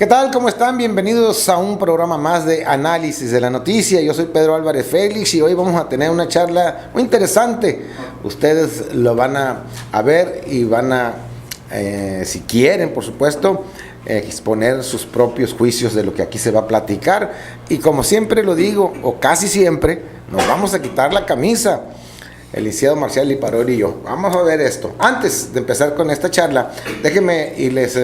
¿Qué tal? ¿Cómo están? Bienvenidos a un programa más de análisis de la noticia. Yo soy Pedro Álvarez Félix y hoy vamos a tener una charla muy interesante. Ustedes lo van a ver y van a, si quieren, por supuesto, exponer sus propios juicios de lo que aquí se va a platicar. Y como siempre lo digo, o casi siempre, nos vamos a quitar la camisa. El licenciado Marcial Liparoli y yo. Vamos a ver esto. Antes de empezar con esta charla, déjenme y les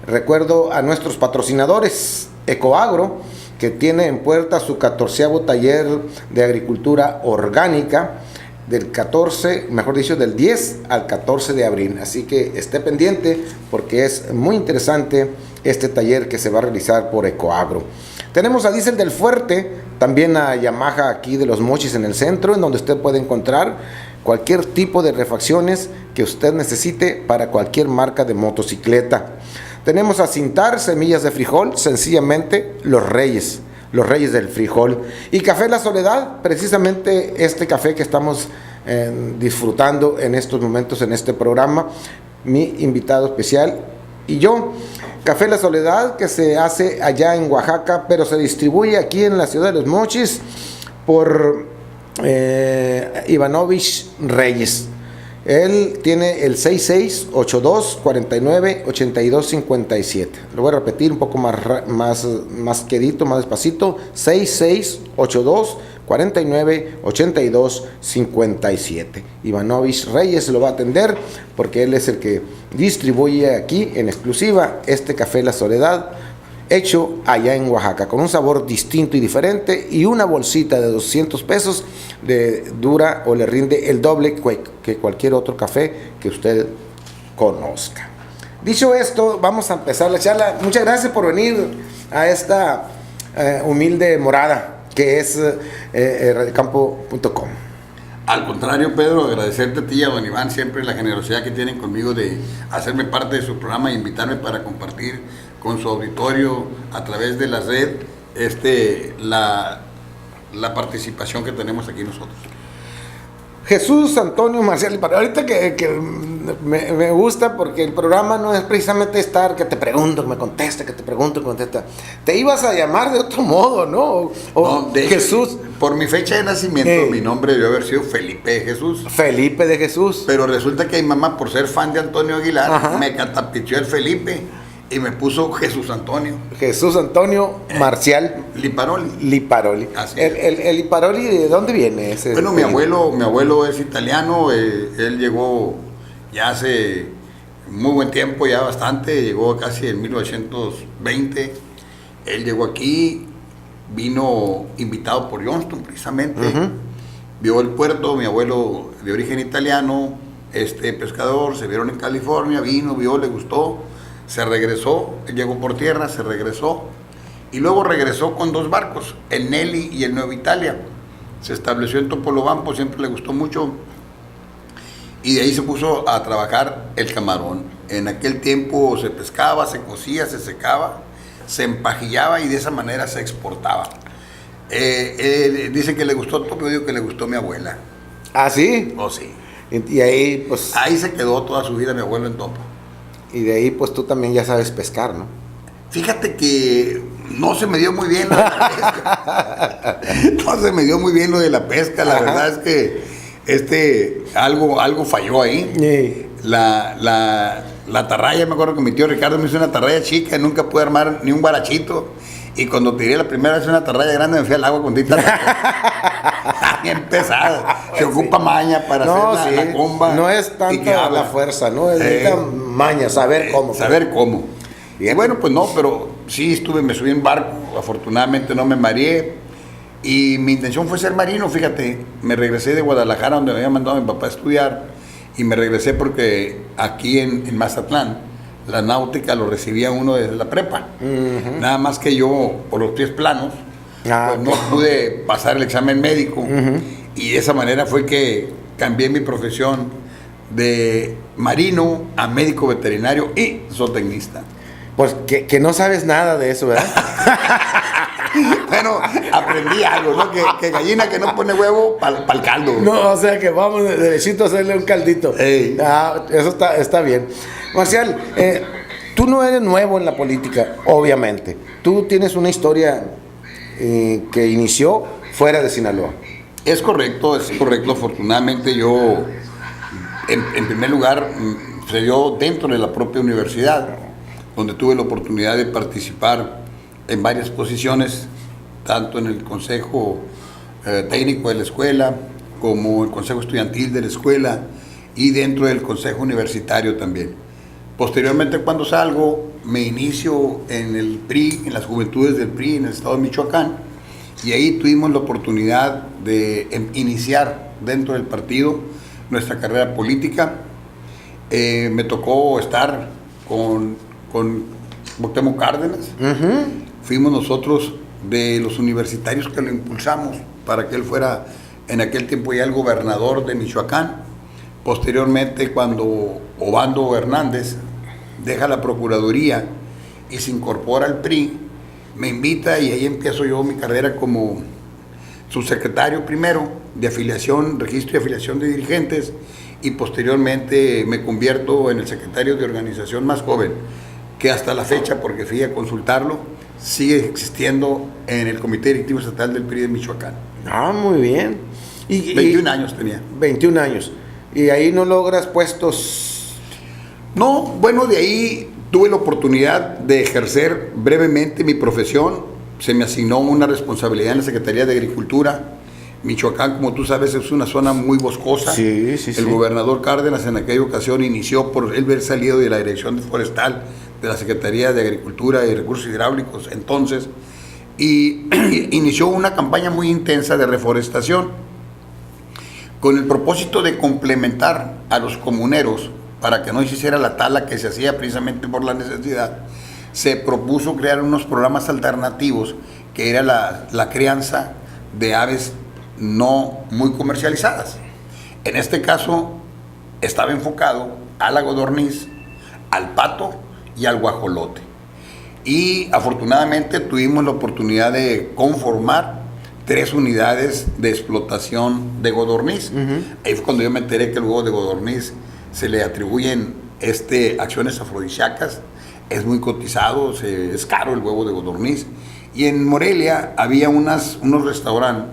recuerdo a nuestros patrocinadores, Ecoagro, que tiene en puerta su 14º taller de agricultura orgánica del 10 al 14 de abril. Así que esté pendiente porque es muy interesante este taller que se va a realizar por Ecoagro. Tenemos a Diesel del Fuerte, también a Yamaha aquí de Los Mochis en el centro, en donde usted puede encontrar cualquier tipo de refacciones que usted necesite para cualquier marca de motocicleta. Tenemos a Cintar, semillas de frijol, sencillamente los reyes del frijol. Y Café La Soledad, precisamente este café que estamos disfrutando en estos momentos en este programa, mi invitado especial y yo. Café La Soledad, que se hace allá en Oaxaca, pero se distribuye aquí en la ciudad de Los Mochis por Ivanovich Reyes. Él tiene el 6682-498257. Lo voy a repetir un poco más quedito, más despacito. 6682-498257. Ivanovich Reyes lo va a atender porque él es el que distribuye aquí en exclusiva este Café La Soledad, hecho allá en Oaxaca, con un sabor distinto y diferente, y una bolsita de 200 pesos dura o le rinde el doble que cualquier otro café que usted conozca. Dicho esto, vamos a empezar la charla. Muchas gracias por venir a esta humilde morada que es radiocampo.com. Al contrario, Pedro, agradecerte a ti y a don Iván siempre la generosidad que tienen conmigo de hacerme parte de su programa e invitarme para compartir con su auditorio a través de la red la participación que tenemos aquí nosotros. Jesús Antonio Marcial Liparoli. Ahorita que me gusta porque el programa no es precisamente estar que te pregunto, que me conteste, que te pregunto, que contesta. Te ibas a llamar de otro modo, ¿no? No, de Jesús. Hecho, por mi fecha de nacimiento, mi nombre debió haber sido Felipe de Jesús. Felipe de Jesús. Pero resulta que mi mamá, por ser fan de Antonio Aguilar, ajá, me catapichó el Felipe y me puso Jesús Antonio. Jesús Antonio Marcial Liparoli. Así el Liparoli, ¿de dónde viene ese? Bueno, mi abuelo es italiano, él llegó ya hace muy buen tiempo, ya bastante, llegó casi en 1920. Él llegó aquí, vino invitado por Johnston precisamente, vio el puerto, mi abuelo de origen italiano, pescador, se vieron en California, vino, vio, le gustó, se regresó, él llegó por tierra, se regresó, y luego regresó con 2 barcos, el Nelly y el Nueva Italia. Se estableció en Topolobampo, siempre le gustó mucho, y de ahí se puso a trabajar el camarón. En aquel tiempo se pescaba, se cocía, se secaba, se empajillaba y de esa manera se exportaba. Dice que le gustó todo, pero yo digo que le gustó mi abuela. ¿Ah, sí? Oh, sí. Y ahí, pues... Ahí se quedó toda su vida mi abuelo en Topo. Y de ahí, pues tú también ya sabes pescar, ¿no? Fíjate que no se me dio muy bien lo de la pesca. No se me dio muy bien lo de la pesca. La verdad es que algo falló ahí. Sí. La atarraya, me acuerdo que mi tío Ricardo me hizo una atarraya chica, nunca pude armar ni un guarachito. Y cuando tiré la primera vez una atarraya grande, me fui al agua con tinta. Bien pesada. Se ocupa maña para hacer la comba. No es tanto la fuerza, ¿no? Es maña, saber cómo. Saber cómo. Y bueno, pues no, pero sí me subí en barco. Afortunadamente no me mareé. Y mi intención fue ser marino, fíjate. Me regresé de Guadalajara, donde me había mandado a mi papá a estudiar. Y me regresé porque aquí en Mazatlán, la náutica lo recibía uno desde la prepa. Nada más que yo, por los pies planos, pues no pude pasar el examen médico. Y de esa manera fue que cambié mi profesión de marino a médico veterinario y zootecnista. Pues que no sabes nada de eso, ¿verdad? Bueno, aprendí algo, ¿no? Que gallina que no pone huevo pa'l caldo. No, o sea que vamos derechito a hacerle un caldito. Ey. Eso está bien. Marcial, Tú no eres nuevo en la política, obviamente. Tú tienes una historia que inició fuera de Sinaloa. Es correcto, es correcto. Afortunadamente yo, en primer lugar, se dio dentro de la propia universidad, donde tuve la oportunidad de participar en varias posiciones, tanto en el consejo técnico de la escuela, como el consejo estudiantil de la escuela y dentro del consejo universitario también. Posteriormente, cuando salgo, me inicio en el PRI, en las juventudes del PRI en el estado de Michoacán, y ahí tuvimos la oportunidad de iniciar dentro del partido nuestra carrera política. Me tocó estar con Cuauhtémoc Cárdenas. Fuimos nosotros de los universitarios que lo impulsamos para que él fuera en aquel tiempo ya el gobernador de Michoacán. Posteriormente, cuando Obando Hernández deja la Procuraduría y se incorpora al PRI, me invita y ahí empiezo yo mi carrera como subsecretario primero de afiliación, registro y afiliación de dirigentes, y posteriormente me convierto en el secretario de organización más joven, que hasta la fecha, porque fui a consultarlo, sigue existiendo en el Comité Directivo Estatal del PRI de Michoacán. Ah, muy bien. 21 años tenía. 21 años. ¿Y ahí no logras puestos? No, bueno, de ahí tuve la oportunidad de ejercer brevemente mi profesión. Se me asignó una responsabilidad en la Secretaría de Agricultura. Michoacán, como tú sabes, es una zona muy boscosa. Sí. El gobernador Cárdenas en aquella ocasión inició por él haber salido de la Dirección Forestal de la Secretaría de Agricultura y Recursos Hidráulicos entonces, y inició una campaña muy intensa de reforestación con el propósito de complementar a los comuneros para que no se hiciera la tala que se hacía precisamente por la necesidad. Se propuso crear unos programas alternativos que era la crianza de aves no muy comercializadas. En este caso estaba enfocado a la codorniz, al pato y al guajolote. Y afortunadamente tuvimos la oportunidad de conformar 3 unidades de explotación de codorniz. Ahí fue cuando yo me enteré que el huevo de codorniz se le atribuyen acciones afrodisíacas, es muy cotizado, es caro el huevo de codorniz. Y en Morelia había unos restaurantes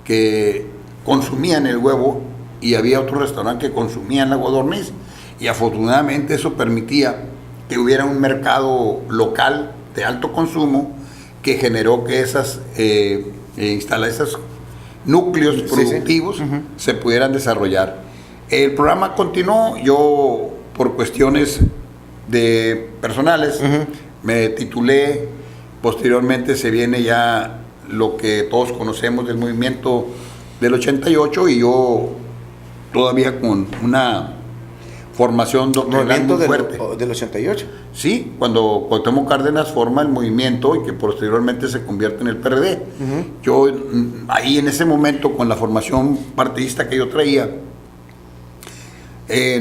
que consumían el huevo y había otro restaurante que consumían la codorniz, y afortunadamente eso permitía que hubiera un mercado local de alto consumo que generó que esos núcleos productivos se pudieran desarrollar. El programa continuó. Yo, por cuestiones personales, me titulé. Posteriormente se viene ya lo que todos conocemos del movimiento del 88, y yo todavía con una formación doctrinal muy fuerte. ¿Del 88? Sí, cuando Cuauhtémoc Cárdenas forma el movimiento y que posteriormente se convierte en el PRD. Yo ahí en ese momento, con la formación partidista que yo traía,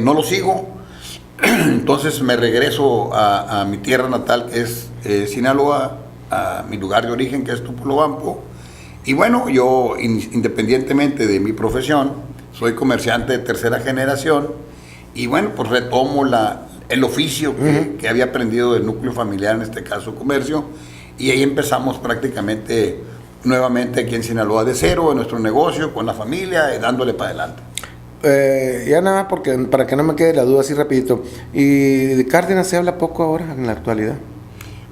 no lo sigo. Entonces me regreso a mi tierra natal, que es Sinaloa, a mi lugar de origen, que es Tupolobampo. Y bueno, yo independientemente de mi profesión, soy comerciante de tercera generación, y bueno, pues retomo el oficio que había aprendido del núcleo familiar, en este caso comercio, y ahí empezamos prácticamente nuevamente aquí en Sinaloa de cero, en nuestro negocio, con la familia, dándole para adelante. Ya nada, porque para que no me quede la duda así rapidito, ¿y de Cárdenas se habla poco ahora en la actualidad?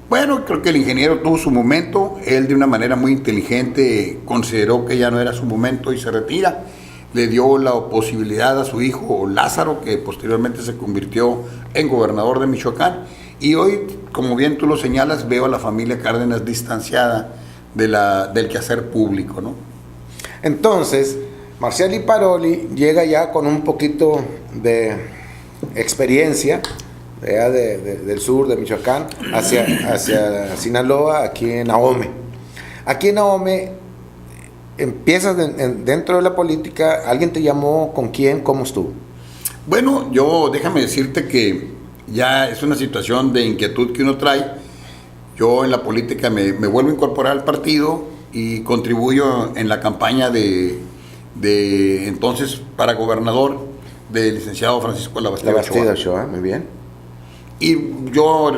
Bueno, creo que el ingeniero tuvo su momento. Él, de una manera muy inteligente, consideró que ya no era su momento y se retira. Le dio la posibilidad a su hijo Lázaro, que posteriormente se convirtió en gobernador de Michoacán. Y hoy, como bien tú lo señalas, veo a la familia Cárdenas distanciada del quehacer público, ¿no? Entonces, Marcial Paroli llega ya con un poquito de experiencia del sur de Michoacán hacia Sinaloa, aquí en Ahome. Aquí en Ahome empiezas dentro de la política. ¿Alguien te llamó? ¿Con quién? ¿Cómo estuvo? Bueno, déjame decirte que ya es una situación de inquietud que uno trae. Yo en la política me vuelvo a incorporar al partido y contribuyo en la campaña de entonces para gobernador del licenciado Francisco Labastida Ochoa. Muy bien. Y yo,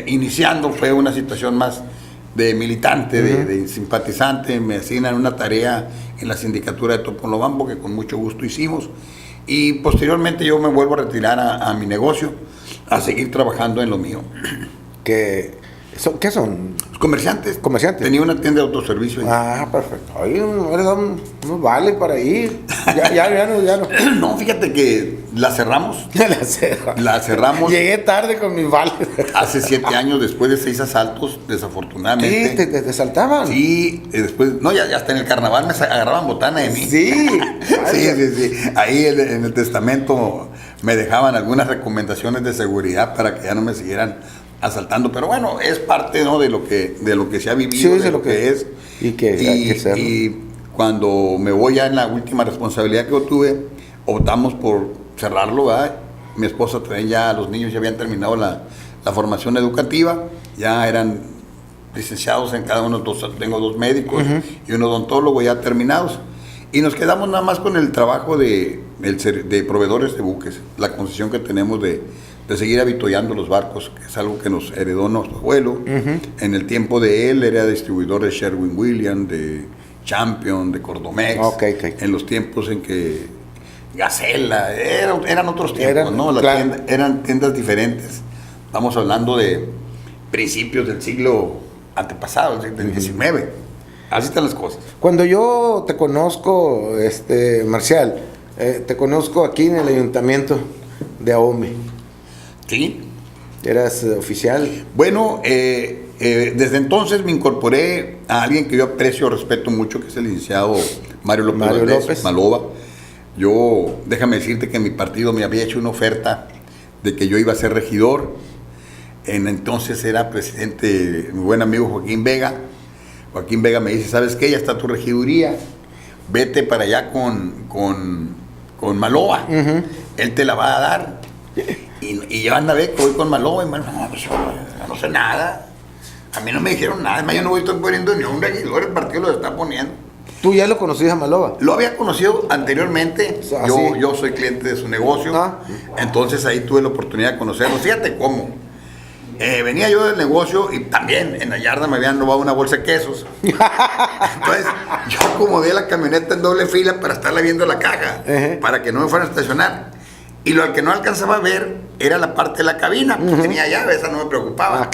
iniciando, fue una situación más de militante, de simpatizante. Me asignan una tarea en la sindicatura de Topolobampo, que con mucho gusto hicimos. Y posteriormente yo me vuelvo a retirar a mi negocio, a seguir trabajando en lo mío. ¿Qué son? Comerciantes. Comerciantes. Tenía una tienda de autoservicio. Perfecto. Oye, no vale para ir. Ya no. No, fíjate que la cerramos. La cerramos. Llegué tarde con mis vales. Hace 7 años, después de 6 asaltos, desafortunadamente. ¿Qué? ¿Te saltaban? Sí, después, no, ya hasta en el carnaval me agarraban botana de mí. Sí. Sí. Ahí en el testamento me dejaban algunas recomendaciones de seguridad para que ya no me siguieran asaltando, pero bueno, es parte, ¿no?, de lo que se ha vivido, sí, de lo que es. Y que hay que serlo. Y cuando me voy ya en la última responsabilidad que yo tuve, optamos por cerrarlo, ¿verdad? Mi esposa también, ya los niños ya habían terminado la formación educativa, ya eran licenciados en cada uno, tengo 2 médicos y un odontólogo ya terminados, y nos quedamos nada más con el trabajo de proveedores de buques, la concesión que tenemos de seguir avituallando los barcos, que es algo que nos heredó nuestro abuelo. En el tiempo de él era distribuidor de Sherwin-Williams, de Champion, de Cordomex. Okay. En los tiempos en que Gacela, eran otros tiempos, ¿no? Claro. Eran tiendas diferentes. Estamos hablando de principios del siglo antepasado, del 19. Así están las cosas. Cuando yo te conozco, Marcial, te conozco aquí en el ayuntamiento de Ahome. Sí. ¿Eras oficial? Bueno, desde entonces me incorporé a alguien que yo aprecio, respeto mucho, que es el licenciado Mario López Maloba. Yo, déjame decirte que mi partido me había hecho una oferta de que yo iba a ser regidor. Entonces era presidente mi buen amigo Joaquín Vega. Joaquín Vega me dice, ¿sabes qué? Ya está tu regiduría, vete para allá con Maloba. Él te la va a dar. Y yo anda a ver que voy con Maloba, y no sé nada. A mí no me dijeron nada, además yo no estoy poniendo ni un regidor, el partido lo está poniendo. ¿Tú ya lo conocías a Maloba? Lo había conocido anteriormente, yo soy cliente de su negocio, entonces ahí tuve la oportunidad de conocerlo. Fíjate cómo. Venía yo del negocio y también en la yarda me habían robado una bolsa de quesos. Entonces yo acomodé la camioneta en doble fila para estarla viendo la caja, para que no me fueran a estacionar. Y lo que no alcanzaba a ver era la parte de la cabina, porque tenía llave, esa no me preocupaba.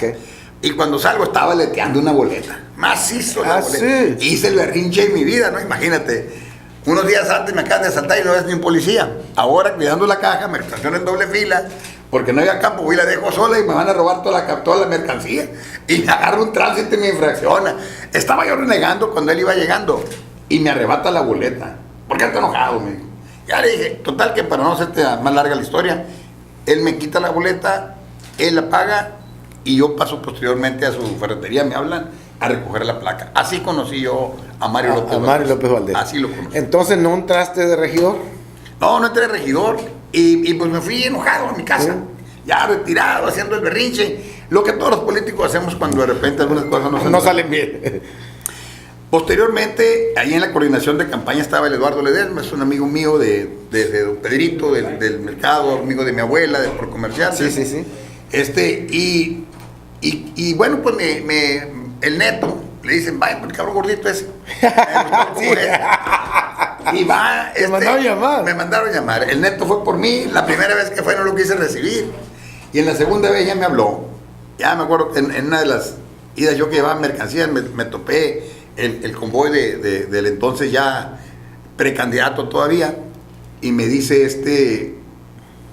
Y cuando salgo estaba leteando una boleta. Macizo la boleta. Sí. Hice el berrinche de mi vida, ¿no? Imagínate. Unos días antes me acaban de asaltar y no ves ni un policía. Ahora, cuidando la caja, me estaciono en doble fila, porque no había campo, voy y la dejo sola y me van a robar toda la mercancía. Y me agarro un tránsito y me infracciona. Estaba yo renegando cuando él iba llegando y me arrebata la boleta. ¿Por qué está enojado? Me dijo. Ya le dije, total que para no hacerte más larga la historia, él me quita la boleta, él la paga y yo paso posteriormente a su ferretería, me hablan a recoger la placa. Así conocí yo a Mario López Valdés. Así lo conocí. Entonces, ¿no entraste de regidor? No entré de regidor y pues me fui enojado a mi casa, ya retirado, haciendo el berrinche. Lo que todos los políticos hacemos cuando de repente algunas cosas no salen bien. Posteriormente, ahí en la coordinación de campaña estaba el Eduardo Ledesma, es un amigo mío de Don Pedrito, del mercado, amigo de mi abuela, del Procomerciante. Sí. Y bueno, pues el Neto, le dicen, vaya, pues el cabrón gordito ese. Y va, me mandaron llamar. El Neto fue por mí, la primera vez que fue no lo quise recibir. Y en la segunda vez ya me habló. Ya me acuerdo que en una de las idas yo que llevaba mercancías, me topé el convoy del entonces ya precandidato todavía, y me dice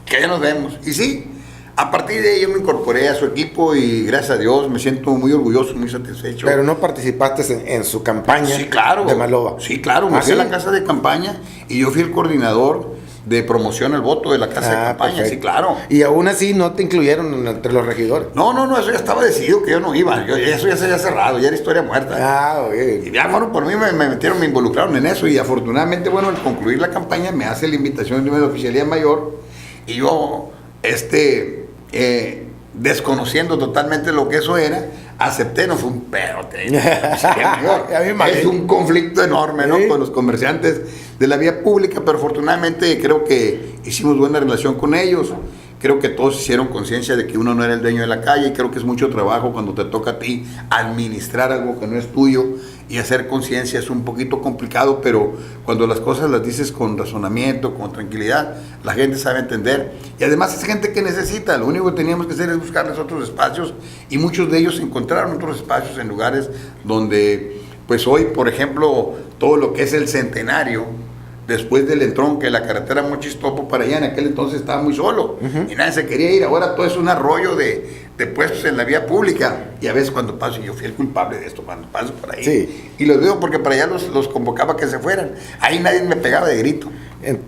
que ya nos vemos. Y sí, a partir de ahí yo me incorporé a su equipo y gracias a Dios me siento muy orgulloso, muy satisfecho. Pero no participaste en su campaña. Sí, claro, de Maloba. Sí, claro, me fui a la casa de campaña y yo fui el coordinador de promoción al voto de la casa de campaña. Perfecto. Sí, claro. Y aún así no te incluyeron entre los regidores. No, eso ya estaba decidido que yo no iba. Eso ya se había cerrado, ya era historia muerta. Okay. Y ya, bueno, por mí me involucraron en eso y afortunadamente, bueno, al concluir la campaña me hace la invitación de una oficialía mayor y yo, desconociendo totalmente lo que eso era, acepté, no fue un pedo. Es un conflicto enorme, ¿no? Con los comerciantes de la vía pública, pero afortunadamente creo que hicimos buena relación con ellos. creo que todos hicieron conciencia de que uno no era el dueño de la calle, y creo que es mucho trabajo cuando te toca a ti administrar algo que no es tuyo, y hacer conciencia es un poquito complicado, pero cuando las cosas las dices con razonamiento, con tranquilidad, la gente sabe entender, y además es gente que necesita. Lo único que teníamos que hacer es buscarles otros espacios, y muchos de ellos encontraron otros espacios en lugares donde, pues hoy, por ejemplo, todo lo que es el Centenario, después del entronque, la carretera Mochis-Topo para allá, en aquel entonces estaba muy solo, y nadie se quería ir. Ahora todo es un arroyo de puestos en la vía pública, y a veces cuando paso, yo fui el culpable de esto, cuando paso por ahí, sí, y los veo porque para allá los convocaba que se fueran, ahí nadie me pegaba de grito.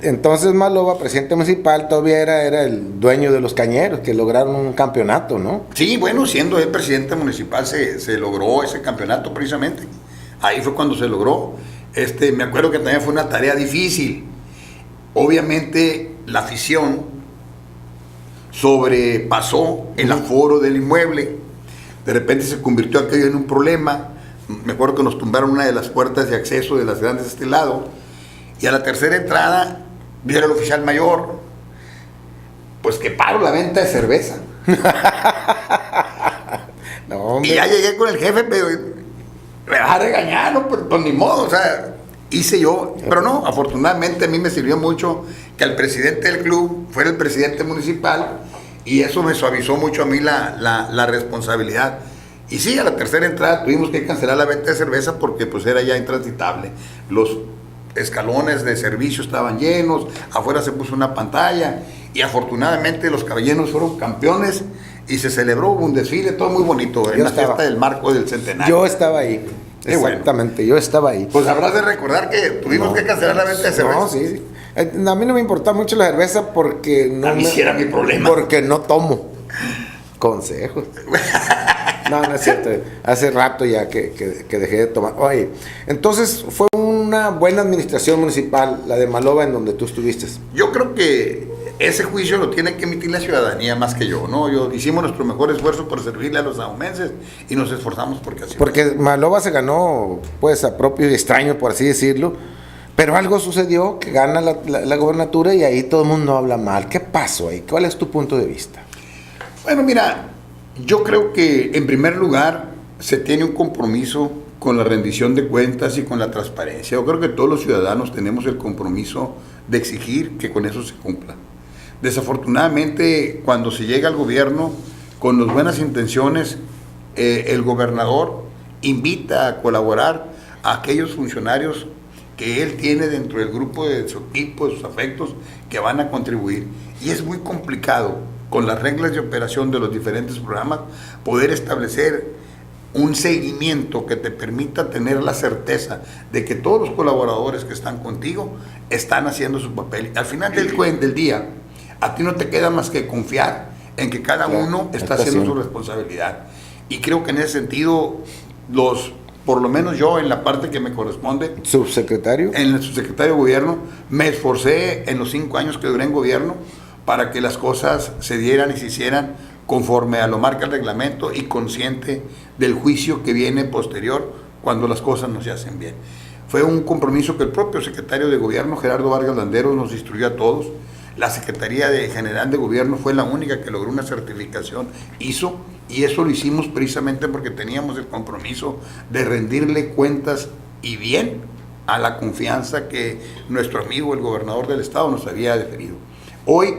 Entonces Maloba, presidente municipal, todavía era el dueño de los cañeros, que lograron un campeonato, ¿no? Sí, bueno, siendo el presidente municipal se logró ese campeonato precisamente, ahí fue cuando se logró. Me acuerdo que también fue una tarea difícil. Obviamente la afición sobrepasó el aforo del inmueble. De repente se convirtió aquello en un problema. Me acuerdo que nos tumbaron una de las puertas de acceso de las grandes de este lado. Y a la tercera entrada, viene el oficial mayor, pues que paro la venta de cerveza. No, y ya llegué con el jefe, pero me vas a regañar, ¿no? Pues ni modo, o sea, hice yo, pero no, afortunadamente a mí me sirvió mucho que el presidente del club fuera el presidente municipal, y eso me suavizó mucho a mí la responsabilidad. Y sí, a la tercera entrada tuvimos que cancelar la venta de cerveza porque pues era ya intransitable. Los escalones de servicio estaban llenos, afuera se puso una pantalla, y afortunadamente los caballeros fueron campeones, y se celebró un desfile, todo muy bonito, en la fiesta del marco del centenario. Yo estaba ahí, exactamente, bueno. Yo estaba ahí. Pues habrás de recordar que tuvimos que cancelar la venta de cerveza. No, sí. A mí no me importa mucho la cerveza porque no. A mí sí era mi problema. Porque no tomo. Consejos. No es cierto. Hace rato ya que dejé de tomar. Oye, entonces fue una buena administración municipal, la de Maloba, en donde tú estuviste. Yo creo que ese juicio lo tiene que emitir la ciudadanía más que yo, ¿no? Hicimos nuestro mejor esfuerzo por servirle a los sahumenses y nos esforzamos porque así. Porque Maloba se ganó, pues, a propio y extraño, por así decirlo, pero algo sucedió que gana la gobernatura y ahí todo el mundo habla mal. ¿Qué pasó ahí? ¿Cuál es tu punto de vista? Bueno, mira, yo creo que en primer lugar se tiene un compromiso con la rendición de cuentas y con la transparencia. Yo creo que todos los ciudadanos tenemos el compromiso de exigir que con eso se cumpla. Desafortunadamente, cuando se llega al gobierno con las buenas intenciones, el gobernador invita a colaborar a aquellos funcionarios que él tiene dentro del grupo de su equipo, de sus afectos, que van a contribuir. Y es muy complicado, con las reglas de operación de los diferentes programas, poder establecer un seguimiento que te permita tener la certeza de que todos los colaboradores que están contigo están haciendo su papel. Al final del día, a ti no te queda más que confiar en que cada uno está haciendo su responsabilidad. Y creo que en ese sentido, por lo menos yo, en la parte que me corresponde, ¿Subsecretario? En el subsecretario de gobierno, me esforcé en los 5 años que duré en gobierno para que las cosas se dieran y se hicieran conforme a lo marca el reglamento, y consciente del juicio que viene posterior cuando las cosas no se hacen bien. Fue un compromiso que el propio secretario de gobierno, Gerardo Vargas Landeros, nos instruyó a todos. La Secretaría General de Gobierno fue la única que logró una certificación ISO, y eso lo hicimos precisamente porque teníamos el compromiso de rendirle cuentas y bien a la confianza que nuestro amigo, el gobernador del estado, nos había deferido. Hoy,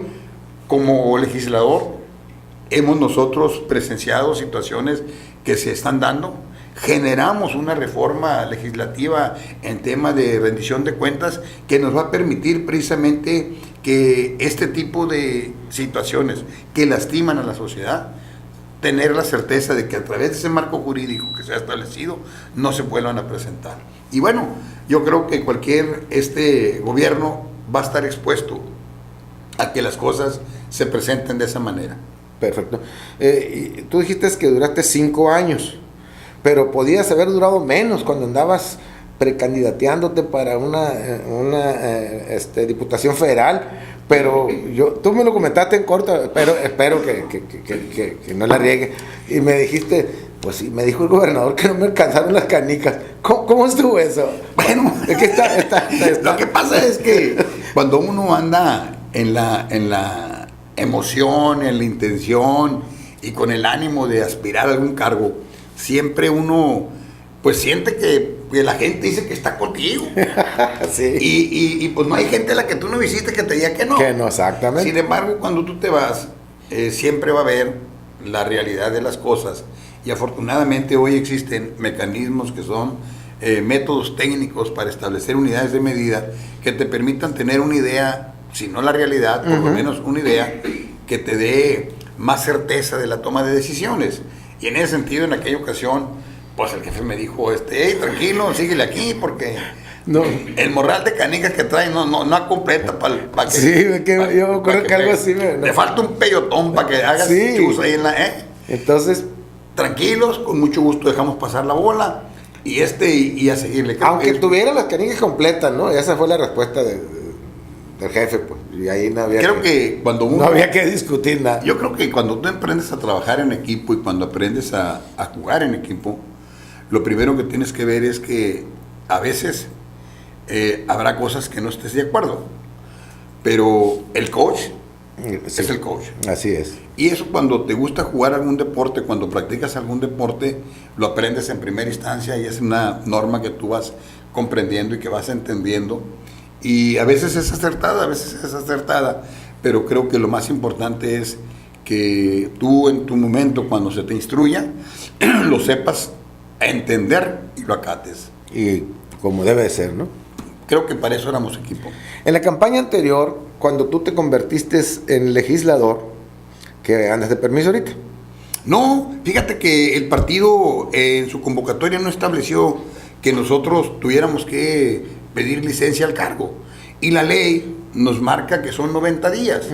como legislador, hemos nosotros presenciado situaciones que se están dando. Generamos una reforma legislativa en tema de rendición de cuentas que nos va a permitir precisamente que este tipo de situaciones que lastiman a la sociedad, tener la certeza de que a través de ese marco jurídico que se ha establecido no se vuelvan a presentar. Y bueno, yo creo que cualquier gobierno va a estar expuesto a que las cosas se presenten de esa manera. Perfecto. Tú dijiste que duraste 5 años, pero podías haber durado menos cuando andabas precandidateándote para una diputación federal, pero tú me lo comentaste en corto, pero espero que no la riegue, y me dijiste, pues sí, me dijo el gobernador que no me alcanzaron las canicas. ¿Cómo estuvo eso? Bueno, es que lo que pasa es que cuando uno anda en emoción, en la intención y con el ánimo de aspirar a algún cargo, siempre uno pues siente que la gente dice que está contigo. Sí. Y pues no hay gente a la que tú no visites que te diga que no. Que no, exactamente. Sin embargo, cuando tú te vas, siempre va a haber la realidad de las cosas. Y afortunadamente hoy existen mecanismos que son métodos técnicos para establecer unidades de medida que te permitan tener una idea, si no la realidad, por lo menos una idea que te dé más certeza de la toma de decisiones. Y en ese sentido, en aquella ocasión, pues el jefe me dijo, hey, tranquilo, síguele aquí, porque No. el morral de canicas que trae no completa para que... Sí, yo me acuerdo que algo así Le falta un peyotón para que hagas chus ahí en la... Entonces, tranquilos, con mucho gusto dejamos pasar la bola y a seguirle. Aunque tuviera las canicas completas, ¿no? Esa fue la respuesta del jefe, pues. Y ahí no había no había que discutir nada. Yo creo que cuando tú aprendes a trabajar en equipo y cuando aprendes a jugar en equipo, lo primero que tienes que ver es que a veces habrá cosas que no estés de acuerdo, pero el coach es el coach. Así es. Y eso, cuando te gusta jugar algún deporte, cuando practicas algún deporte, lo aprendes en primera instancia y es una norma que tú vas comprendiendo y que vas entendiendo. Y a veces es acertada, pero creo que lo más importante es que tú en tu momento, cuando se te instruya, lo sepas entender y lo acates. Y como debe de ser, ¿no? Creo que para eso éramos equipo. En la campaña anterior, cuando tú te convertiste en legislador, ¿que andas de permiso ahorita? No, fíjate que el partido en su convocatoria no estableció que nosotros tuviéramos que pedir licencia al cargo. Y la ley nos marca que son 90 días.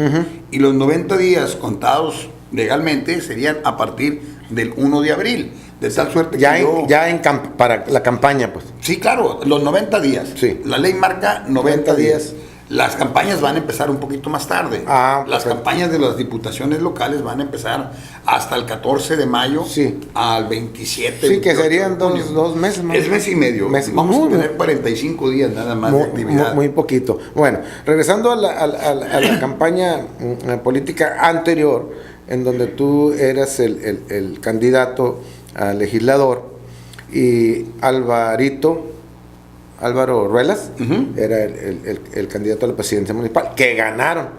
Y los 90 días contados legalmente serían a partir del 1 de abril. De tal suerte que para la campaña, pues. Sí, claro, los 90 días. Sí. La ley marca 90 días. Las campañas van a empezar un poquito más tarde. Las campañas de las diputaciones locales van a empezar hasta el 14 de mayo al 27. Sí, que serían dos meses más. Es mes y medio. Vamos a tener 45 días nada más de actividad. Muy poquito. Bueno, regresando a la campaña política anterior, en donde tú eras el candidato a legislador y Álvaro Ruelas era el candidato a la presidencia municipal, que ganaron.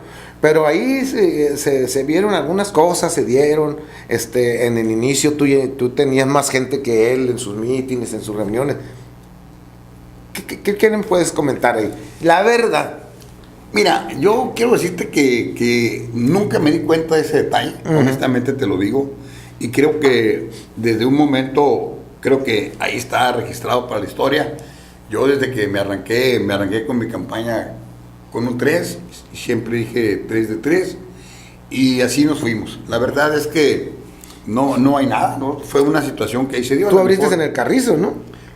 Pero ahí se vieron algunas cosas, se dieron. En el inicio tú tenías más gente que él en sus mítines, en sus reuniones. ¿Qué me puedes comentar ahí? La verdad. Mira, yo quiero decirte que nunca me di cuenta de ese detalle, honestamente te lo digo. Y creo que desde un momento, creo que ahí está registrado para la historia. Yo desde que me arranqué con mi campaña con un 3, y siempre dije 3 de 3, y así nos fuimos. La verdad es que no hay nada, ¿no? Fue una situación que ahí se dio. Tú abriste en el Carrizo, ¿no?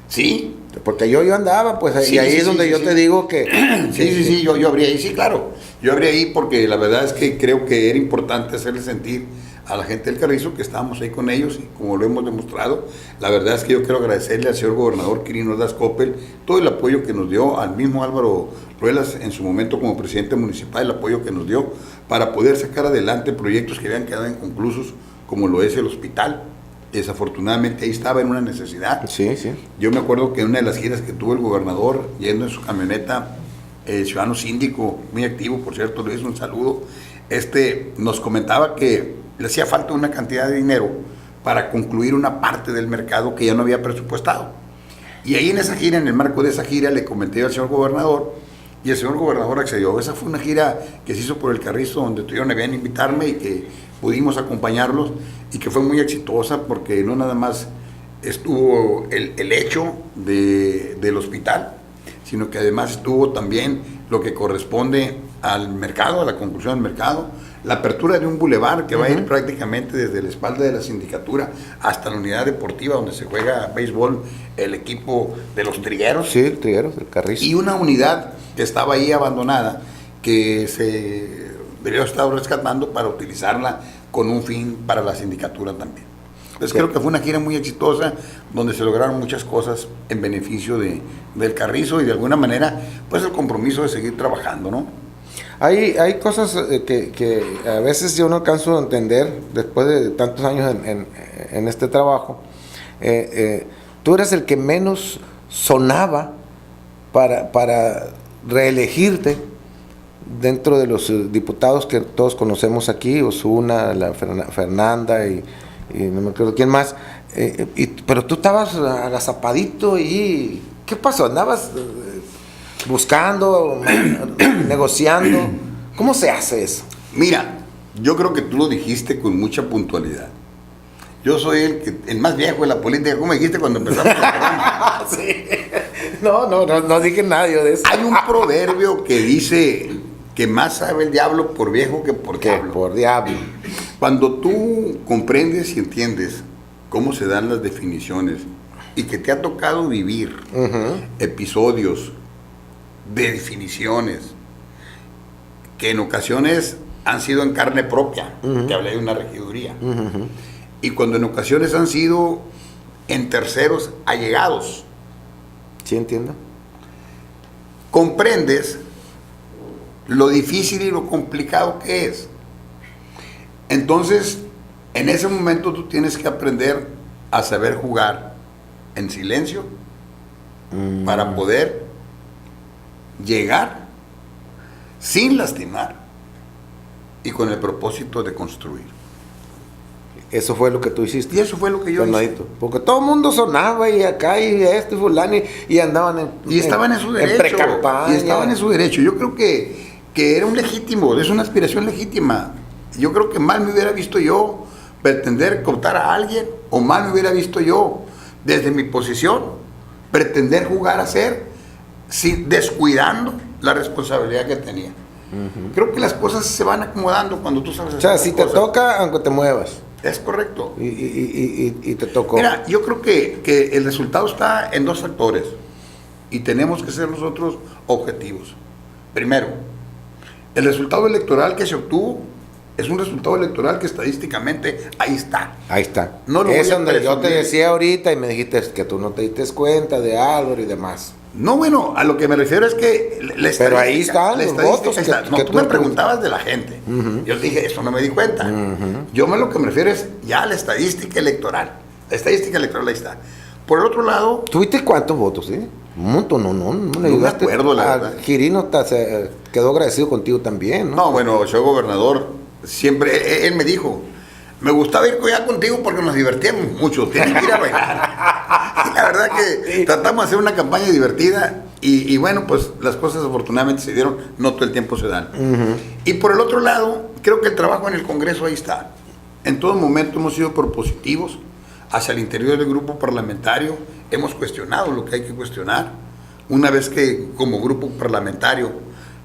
Sí. Porque yo andaba, pues, y ahí es donde yo te digo que... Sí, yo abrí ahí, sí, claro. Yo abrí ahí porque la verdad es que creo que era importante hacerle sentir a la gente del Carrizo que estábamos ahí con ellos, y como lo hemos demostrado, la verdad es que yo quiero agradecerle al señor gobernador Quirino Ordaz Coppel todo el apoyo que nos dio, al mismo Álvaro Ruelas en su momento como presidente municipal, el apoyo que nos dio para poder sacar adelante proyectos que habían quedado inconclusos, como lo es el hospital. Desafortunadamente ahí estaba en una necesidad. Sí. Yo me acuerdo que en una de las giras que tuvo el gobernador, yendo en su camioneta, el ciudadano síndico, muy activo, por cierto, le hizo un saludo, nos comentaba que le hacía falta una cantidad de dinero para concluir una parte del mercado que ya no había presupuestado. Y ahí en esa gira, en el marco de esa gira, le comenté al señor gobernador, y el señor gobernador accedió. Esa fue una gira que se hizo por el Carrizo, donde tuvieron a bien invitarme y que pudimos acompañarlos, y que fue muy exitosa porque no nada más estuvo el hecho del hospital, sino que además estuvo también lo que corresponde al mercado, a la conclusión del mercado, la apertura de un bulevar que va a ir prácticamente desde la espalda de la sindicatura hasta la unidad deportiva donde se juega béisbol el equipo de los Trigueros. Sí, el Trigueros, el Carrizo. Y una unidad que estaba ahí abandonada, que se debió estar rescatando para utilizarla con un fin para la sindicatura también. Entonces creo que fue una gira muy exitosa, donde se lograron muchas cosas en beneficio del Carrizo y de alguna manera, pues el compromiso de seguir trabajando, ¿no? Hay cosas que a veces yo no alcanzo a entender después de tantos años en este trabajo. Tú eres el que menos sonaba para reelegirte dentro de los diputados que todos conocemos aquí, Osuna, Fernanda y no me acuerdo quién más. Pero tú estabas agazapadito y ¿qué pasó? ¿Andabas buscando, negociando? ¿Cómo se hace eso? Mira, yo creo que tú lo dijiste con mucha puntualidad. Yo soy el más viejo de la política. ¿Cómo dijiste cuando empezamos el programa? Sí. No dije nada yo de eso. Hay un proverbio que dice que más sabe el diablo por viejo que por diablo. Por diablo. Cuando tú comprendes y entiendes cómo se dan las definiciones y que te ha tocado vivir episodios de definiciones que en ocasiones han sido en carne propia, te hablé de una regiduría, y cuando en ocasiones han sido en terceros allegados. Sí, entiendo. Comprendes lo difícil y lo complicado que es. Entonces, en ese momento tú tienes que aprender a saber jugar en silencio para poder llegar sin lastimar y con el propósito de construir. Eso fue lo que tú hiciste. Y eso fue lo que yo hice. Porque todo el mundo sonaba y acá y este fulano y andaban estaban en su derecho. En pre-campaña. Y estaban en su derecho. Yo creo que era un legítimo, es una aspiración legítima. Yo creo que mal me hubiera visto yo pretender cooptar a alguien, o mal me hubiera visto yo desde mi posición pretender jugar a ser descuidando la responsabilidad que tenía. Creo que las cosas se van acomodando cuando tú sabes hacer. O sea, si te toca, aunque te muevas. Es correcto. Y te tocó. Mira, yo creo que el resultado está en dos factores y tenemos que ser nosotros objetivos. Primero, el resultado electoral que se obtuvo es un resultado electoral que estadísticamente ahí está. Ahí está. No lo es voy a donde yo te presumir. decía ahorita y me dijiste que tú no te diste cuenta de Álvaro y demás. No, bueno, a lo que me refiero es que la estadística... Pero ahí están los votos. No, tú me preguntabas de la gente. Yo te dije, eso no me di cuenta. Yo lo que me refiero es ya a la estadística electoral. La estadística electoral ahí está. Por el otro lado... ¿Tuviste cuántos votos, sí? Un montón, no le me ayudaste. acuerdo, la verdad. Quirino se quedó agradecido contigo también, ¿no? No, bueno, yo gobernador, siempre, él me dijo, me gustaba ir ya contigo porque nos divertíamos mucho, tienes que ir a bailar. Y la verdad que tratamos de hacer una campaña divertida y bueno, pues las cosas afortunadamente se dieron, no todo el tiempo se dan. Y por el otro lado, creo que el trabajo en el Congreso ahí está. En todo momento hemos sido propositivos hacia el interior del grupo parlamentario, hemos cuestionado lo que hay que cuestionar. Una vez que como grupo parlamentario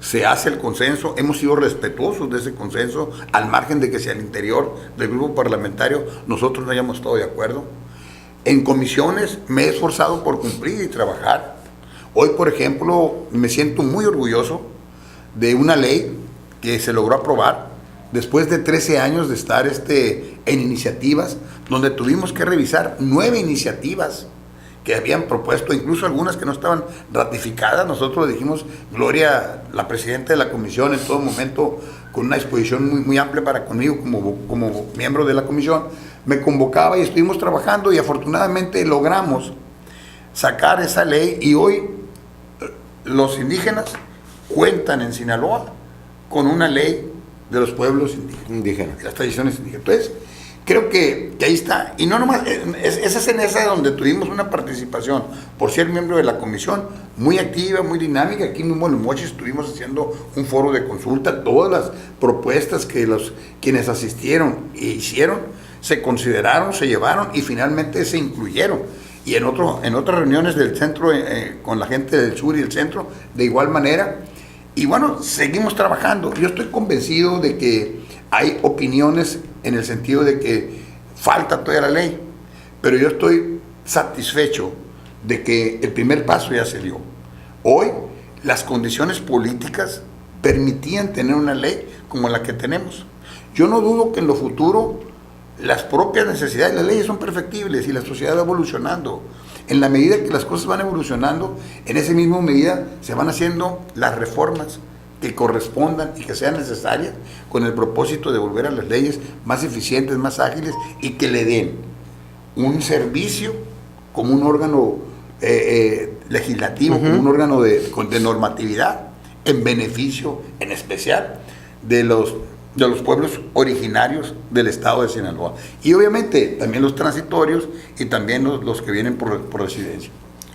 se hace el consenso, hemos sido respetuosos de ese consenso, al margen de que si al interior del grupo parlamentario nosotros no hayamos estado de acuerdo. En comisiones me he esforzado por cumplir y trabajar. Hoy, por ejemplo, me siento muy orgulloso de una ley que se logró aprobar después de 13 años de estar en iniciativas, donde tuvimos que revisar 9 iniciativas que habían propuesto, incluso algunas que no estaban ratificadas. Nosotros le dijimos, Gloria, la presidenta de la comisión, en todo momento, con una exposición muy, muy amplia para conmigo como miembro de la comisión, me convocaba y estuvimos trabajando y afortunadamente logramos sacar esa ley y hoy los indígenas cuentan en Sinaloa con una ley de los pueblos indígenas, de las tradiciones indígenas. Entonces, creo que ahí está, y no nomás, esa es en esa donde tuvimos una participación, por ser miembro de la comisión, muy activa, muy dinámica. Aquí mismo en Los Mochis estuvimos haciendo un foro de consulta, todas las propuestas que quienes asistieron e hicieron, se consideraron, se llevaron y finalmente se incluyeron. Y en otras reuniones del centro, con la gente del sur y el centro, de igual manera. Y bueno, seguimos trabajando. Yo estoy convencido de que hay opiniones en el sentido de que falta todavía la ley, pero yo estoy satisfecho de que el primer paso ya se dio. Hoy las condiciones políticas permitían tener una ley como la que tenemos. Yo no dudo que en lo futuro las propias necesidades de las leyes son perfectibles y la sociedad va evolucionando. En la medida que las cosas van evolucionando, en esa misma medida se van haciendo las reformas que correspondan y que sean necesarias con el propósito de volver a las leyes más eficientes, más ágiles y que le den un servicio como un órgano legislativo, como un órgano de normatividad en beneficio en especial de los pueblos originarios del estado de Sinaloa. Y obviamente también los transitorios y también los que vienen por residencia.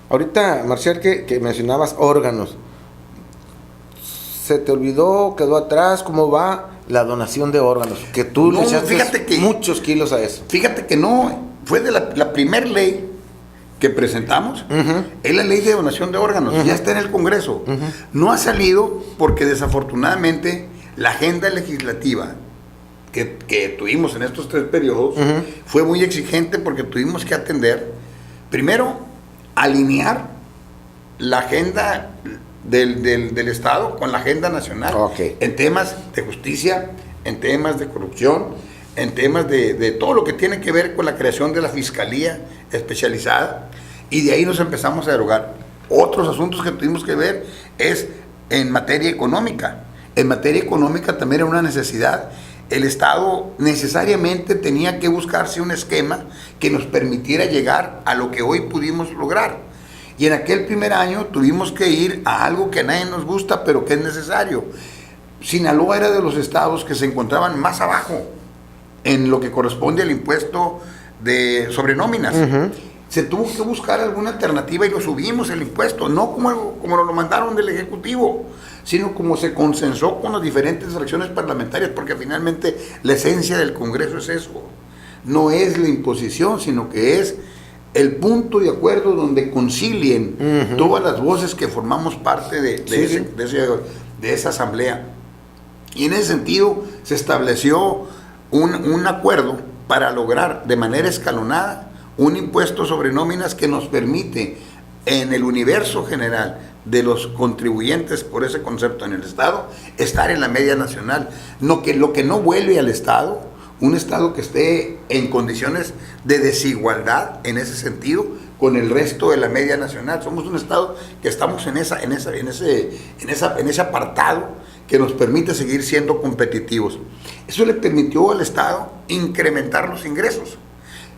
Ahorita, Marcial, que mencionabas órganos, ¿se te olvidó, quedó atrás, cómo va la donación de órganos? Que tú le echaste muchos kilos a eso. Fíjate que no, fue de la primera ley que presentamos, es la ley de donación de órganos, ya está en el Congreso. No ha salido porque desafortunadamente la agenda legislativa que tuvimos en estos 3 periodos fue muy exigente porque tuvimos que atender, primero, alinear la agenda del Estado con la agenda nacional, en temas de justicia, en temas de corrupción, en temas de todo lo que tiene que ver con la creación de la Fiscalía especializada, y de ahí nos empezamos a derogar. Otros asuntos que tuvimos que ver es en materia económica. En materia económica también era una necesidad. El Estado necesariamente tenía que buscarse un esquema que nos permitiera llegar a lo que hoy pudimos lograr. Y en aquel primer año tuvimos que ir a algo que a nadie nos gusta, pero que es necesario. Sinaloa era de los estados que se encontraban más abajo en lo que corresponde al impuesto sobre nóminas. Se tuvo que buscar alguna alternativa y lo subimos el impuesto, no como nos lo mandaron del Ejecutivo, sino como se consensó con las diferentes fracciones parlamentarias, porque finalmente la esencia del Congreso es eso. No es la imposición, sino que es el punto de acuerdo donde concilien todas las voces que formamos parte de esa asamblea. Y en ese sentido se estableció un acuerdo para lograr de manera escalonada un impuesto sobre nóminas que nos permite, en el universo general de los contribuyentes por ese concepto en el Estado, estar en la media nacional. Lo que no vuelve al Estado, un Estado que esté en condiciones de desigualdad en ese sentido con el resto de la media nacional. Somos un Estado que estamos en ese apartado que nos permite seguir siendo competitivos. Eso le permitió al Estado incrementar los ingresos,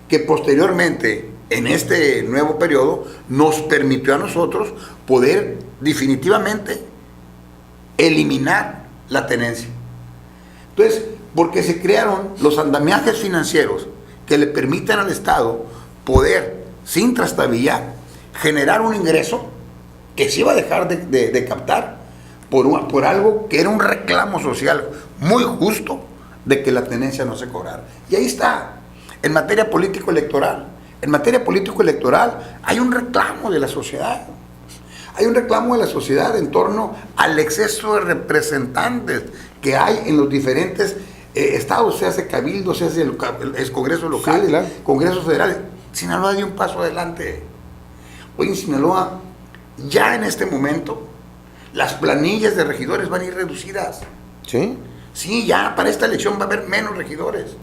que posteriormente, en este nuevo periodo, nos permitió a nosotros poder definitivamente eliminar la tenencia. Entonces, porque se crearon los andamiajes financieros que le permitan al Estado poder, sin trastabillar, generar un ingreso que se iba a dejar de captar por algo que era un reclamo social muy justo de que la tenencia no se cobrara. Y ahí está. En materia político-electoral hay un reclamo de la sociedad. Hay un reclamo de la sociedad en torno al exceso de representantes que hay en los diferentes estados, se hace cabildo, se hace el congresos locales, sí, claro, congresos federales. Sinaloa dio un paso adelante. Hoy en Sinaloa, ya en este momento, las planillas de regidores van a ir reducidas. ¿Sí? Sí, ya para esta elección va a haber menos regidores.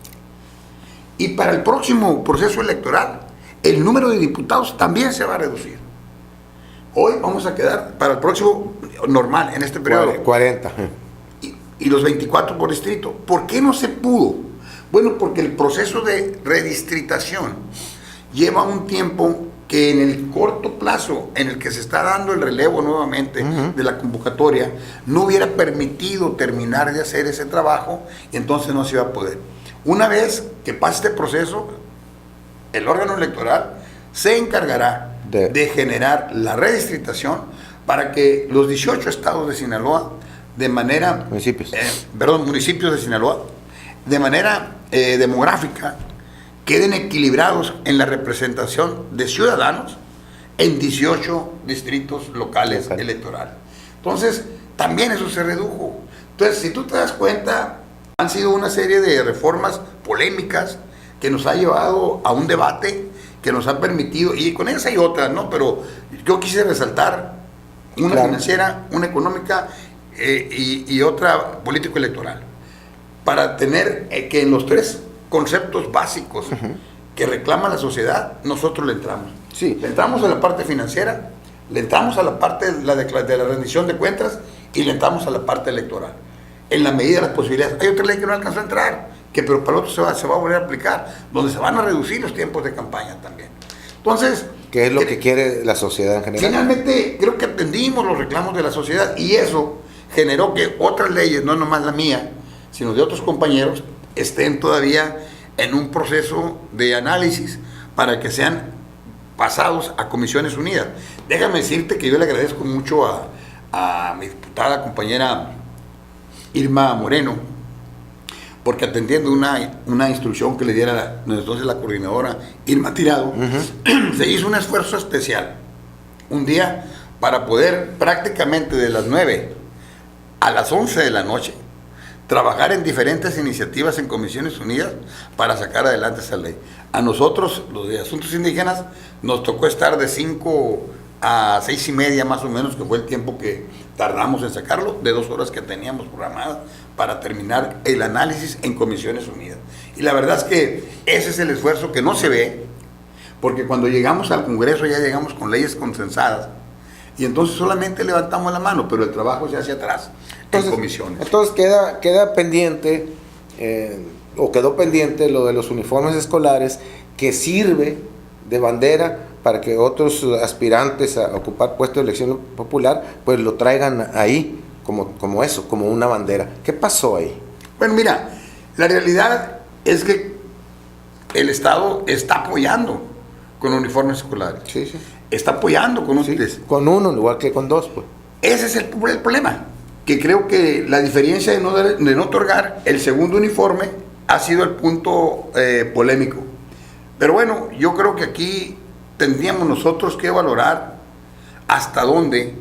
Y para el próximo proceso electoral, el número de diputados también se va a reducir. Hoy vamos a quedar para el próximo normal, en este periodo, 40. Y los 24 por distrito. ¿Por qué no se pudo? Bueno, porque el proceso de redistritación lleva un tiempo que en el corto plazo en el que se está dando el relevo nuevamente de la convocatoria, no hubiera permitido terminar de hacer ese trabajo y entonces no se iba a poder. Una vez que pase este proceso, el órgano electoral se encargará de generar la redistritación para que los 18 estados de Sinaloa, de manera... municipios de Sinaloa, de manera demográfica, queden equilibrados en la representación de ciudadanos en 18 distritos locales electorales. Entonces, también eso se redujo. Entonces, si tú te das cuenta, han sido una serie de reformas polémicas que nos ha llevado a un debate que nos ha permitido, y con esa y otras, ¿no? Pero yo quise resaltar una financiera, una económica y otra político-electoral, para tener que en los 3 conceptos básicos que reclama la sociedad, nosotros le entramos. Sí. Le entramos a la parte financiera, le entramos a la parte de la rendición de cuentas y le entramos a la parte electoral. En la medida de las posibilidades. Hay otra ley que no alcanzó a entrar, pero para el otro se va a volver a aplicar, donde se van a reducir los tiempos de campaña también. Entonces, ¿qué es lo que quiere la sociedad en general? Finalmente, creo que atendimos los reclamos de la sociedad y eso generó que otras leyes, no nomás la mía, sino de otros compañeros, estén todavía en un proceso de análisis para que sean pasados a Comisiones Unidas. Déjame decirte que yo le agradezco mucho a mi diputada compañera Irma Moreno, porque atendiendo una instrucción que le diera entonces la coordinadora Irma Tirado, se hizo un esfuerzo especial un día para poder prácticamente de las 9 a las 11 de la noche trabajar en diferentes iniciativas en Comisiones Unidas para sacar adelante esa ley. A nosotros, los de Asuntos Indígenas, nos tocó estar de 5 a 6 y media más o menos, que fue el tiempo que tardamos en sacarlo, de 2 horas que teníamos programadas para terminar el análisis en Comisiones Unidas. Y la verdad es que ese es el esfuerzo que no se ve, porque cuando llegamos al Congreso ya llegamos con leyes consensadas, y entonces solamente levantamos la mano, pero el trabajo se hace atrás, en comisiones. Entonces queda pendiente, o quedó pendiente lo de los uniformes escolares, que sirve de bandera para que otros aspirantes a ocupar puestos de elección popular, pues lo traigan ahí, como eso, como una bandera. ¿Qué pasó ahí? Bueno, mira, la realidad es que el Estado está apoyando con uniformes escolares. Sí, sí. Está apoyando con útiles. Sí, con uno, igual que con dos, pues. Ese es el problema, que creo que la diferencia de no otorgar el segundo uniforme ha sido el punto polémico. Pero bueno, yo creo que aquí tendríamos nosotros que valorar hasta dónde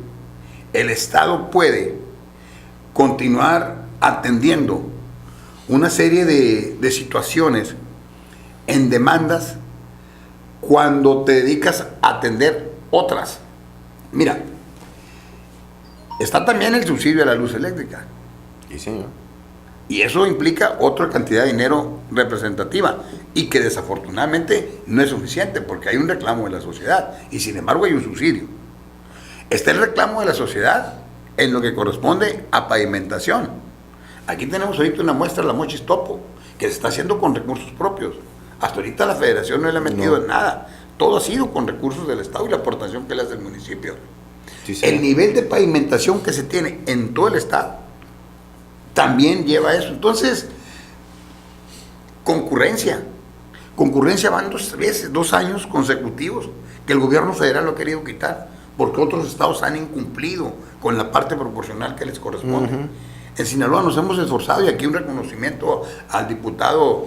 el Estado puede continuar atendiendo una serie de situaciones en demandas cuando te dedicas a atender otras. Mira, está también el subsidio a la luz eléctrica. Sí, señor. Y eso implica otra cantidad de dinero representativa y que desafortunadamente no es suficiente porque hay un reclamo de la sociedad y sin embargo hay un subsidio. Está el reclamo de la sociedad en lo que corresponde a pavimentación. Aquí tenemos ahorita una muestra, la Mochis Topo, que se está haciendo con recursos propios. Hasta ahorita la federación no le ha metido en nada. Todo ha sido con recursos del Estado y la aportación que le hace el municipio. Sí, el nivel de pavimentación que se tiene en todo el Estado también lleva a eso. Entonces, concurrencia van 2 años consecutivos que el gobierno federal lo ha querido quitar, porque otros estados han incumplido con la parte proporcional que les corresponde. En Sinaloa nos hemos esforzado, y aquí un reconocimiento al diputado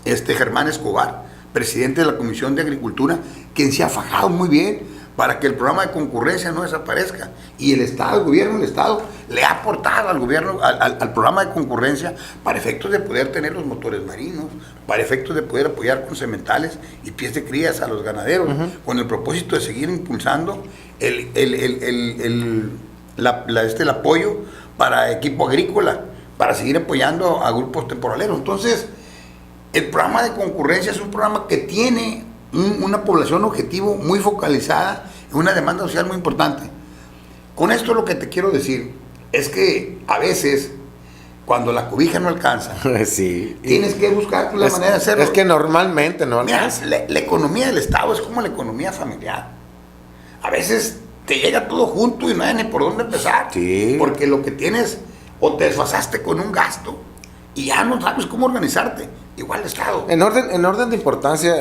Germán Escobar, presidente de la Comisión de Agricultura, quien se ha fajado muy bien para que el programa de concurrencia no desaparezca. Y el Estado, el gobierno del Estado, le ha aportado al gobierno, al programa de concurrencia, para efectos de poder tener los motores marinos, para efectos de poder apoyar con sementales y pies de crías a los ganaderos, con el propósito de seguir impulsando el apoyo para equipo agrícola, para seguir apoyando a grupos temporaleros. Entonces, el programa de concurrencia es un programa que tiene una población objetivo muy focalizada, una demanda social muy importante. Con esto lo que te quiero decir es que a veces, cuando la cobija no alcanza, sí, tienes que buscar la manera de hacerlo. Es que normalmente no alcanza. Mira, la economía del Estado es como la economía familiar. A veces te llega todo junto y no hay ni por dónde empezar. Sí. Porque lo que tienes, o te desfasaste con un gasto y ya no sabes cómo organizarte. Igual el Estado. En orden de importancia,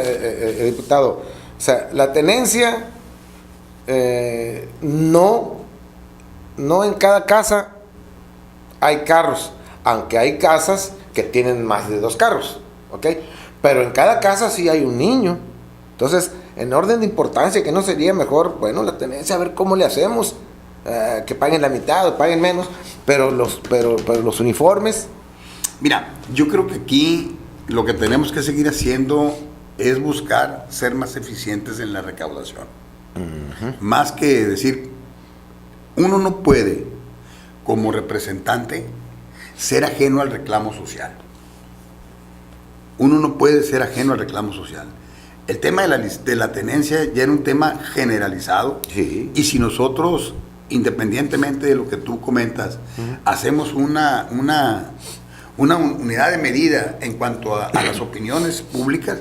diputado, o sea, la tenencia, no en cada casa hay carros, aunque hay casas que tienen más de 2 carros, ¿ok? Pero en cada casa sí hay un niño. Entonces, en orden de importancia, ¿que no sería mejor, bueno, la tenencia, a ver cómo le hacemos? Que paguen la mitad o paguen menos, pero los uniformes. Mira, yo creo que aquí lo que tenemos que seguir haciendo es buscar ser más eficientes en la recaudación. Más que decir, uno no puede, como representante, ser ajeno al reclamo social. Uno no puede ser ajeno al reclamo social. El tema de la tenencia ya era un tema generalizado. Sí. Y si nosotros independientemente de lo que tú comentas, hacemos una unidad de medida en cuanto a las opiniones públicas,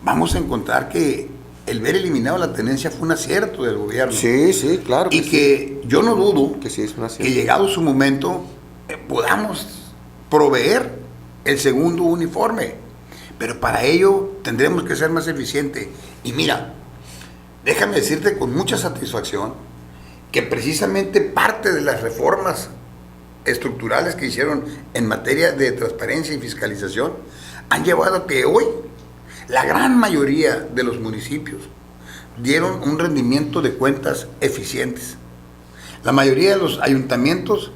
vamos a encontrar que el ver eliminado la tenencia fue un acierto del gobierno. Sí, sí, claro. Y que yo no dudo que sí es un acierto, que llegado su momento podamos proveer el segundo uniforme. Pero para ello tendremos que ser más eficientes. Y mira, déjame decirte con mucha satisfacción que precisamente parte de las reformas estructurales que hicieron en materia de transparencia y fiscalización han llevado a que hoy la gran mayoría de los municipios dieron un rendimiento de cuentas eficientes. La mayoría de los ayuntamientos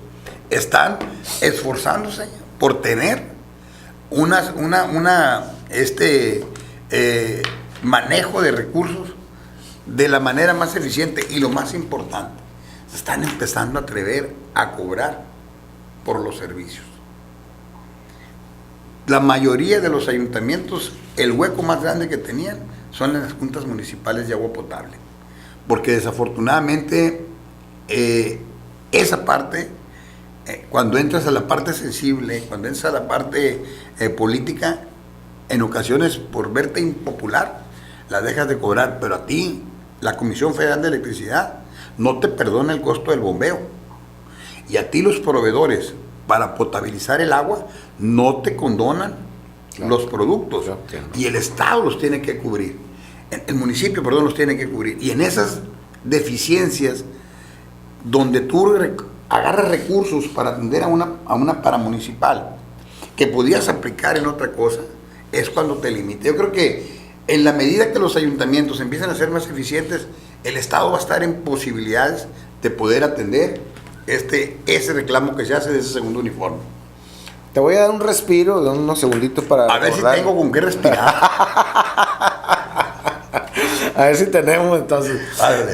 están esforzándose por tener manejo de recursos de la manera más eficiente, y lo más importante, se están empezando a atrever a cobrar por los servicios. La mayoría de los ayuntamientos, el hueco más grande que tenían son en las juntas municipales de agua potable, porque desafortunadamente esa parte, cuando entras a la parte sensible, cuando entras a la parte política, en ocasiones por verte impopular, la dejas de cobrar, pero a ti, la Comisión Federal de Electricidad, no te perdona el costo del bombeo. Y a ti los proveedores, para potabilizar el agua, no te condonan los productos. Y el Estado los tiene que cubrir. El municipio, perdón, los tiene que cubrir. Y en esas deficiencias, donde tú agarras recursos para atender a una paramunicipal, que podías aplicar en otra cosa, es cuando te limita. Yo creo que en la medida que los ayuntamientos empiezan a ser más eficientes, el Estado va a estar en posibilidades de poder atender ese reclamo que se hace de ese segundo uniforme. Te voy a dar un respiro de unos segunditos para a ver si tengo con qué respirar. A ver si tenemos, entonces.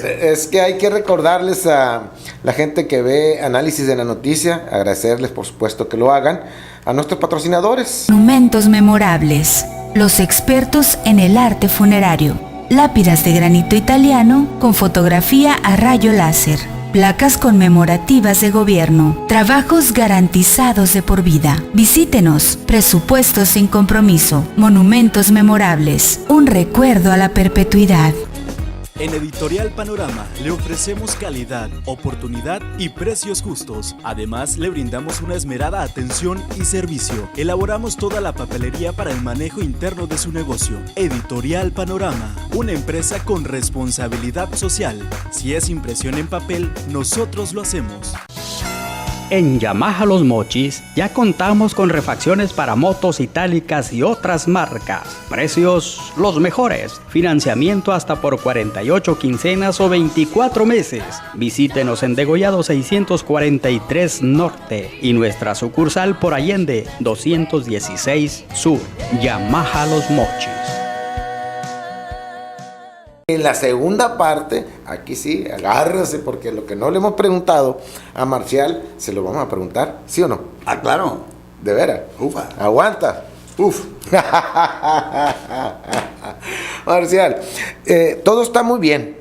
Es que hay que recordarles a la gente que ve Análisis de la Noticia, agradecerles por supuesto que lo hagan, a nuestros patrocinadores. Monumentos memorables, los expertos en el arte funerario, lápidas de granito italiano con fotografía a rayo láser, placas conmemorativas de gobierno, trabajos garantizados de por vida. Visítenos, presupuestos sin compromiso, monumentos memorables, un recuerdo a la perpetuidad. En Editorial Panorama le ofrecemos calidad, oportunidad y precios justos. Además, le brindamos una esmerada atención y servicio. Elaboramos toda la papelería para el manejo interno de su negocio. Editorial Panorama, una empresa con responsabilidad social. Si es impresión en papel, nosotros lo hacemos. En Yamaha Los Mochis ya contamos con refacciones para motos itálicas y otras marcas. Precios los mejores. Financiamiento hasta por 48 quincenas o 24 meses. Visítenos en Degollado 643 Norte y nuestra sucursal por Allende 216 Sur. Yamaha Los Mochis. En la segunda parte, aquí sí, agárrese, porque lo que no le hemos preguntado a Marcial, se lo vamos a preguntar, ¿sí o no? Ah, claro. ¿De veras? Ufa. Aguanta. Uf. Marcial, todo está muy bien.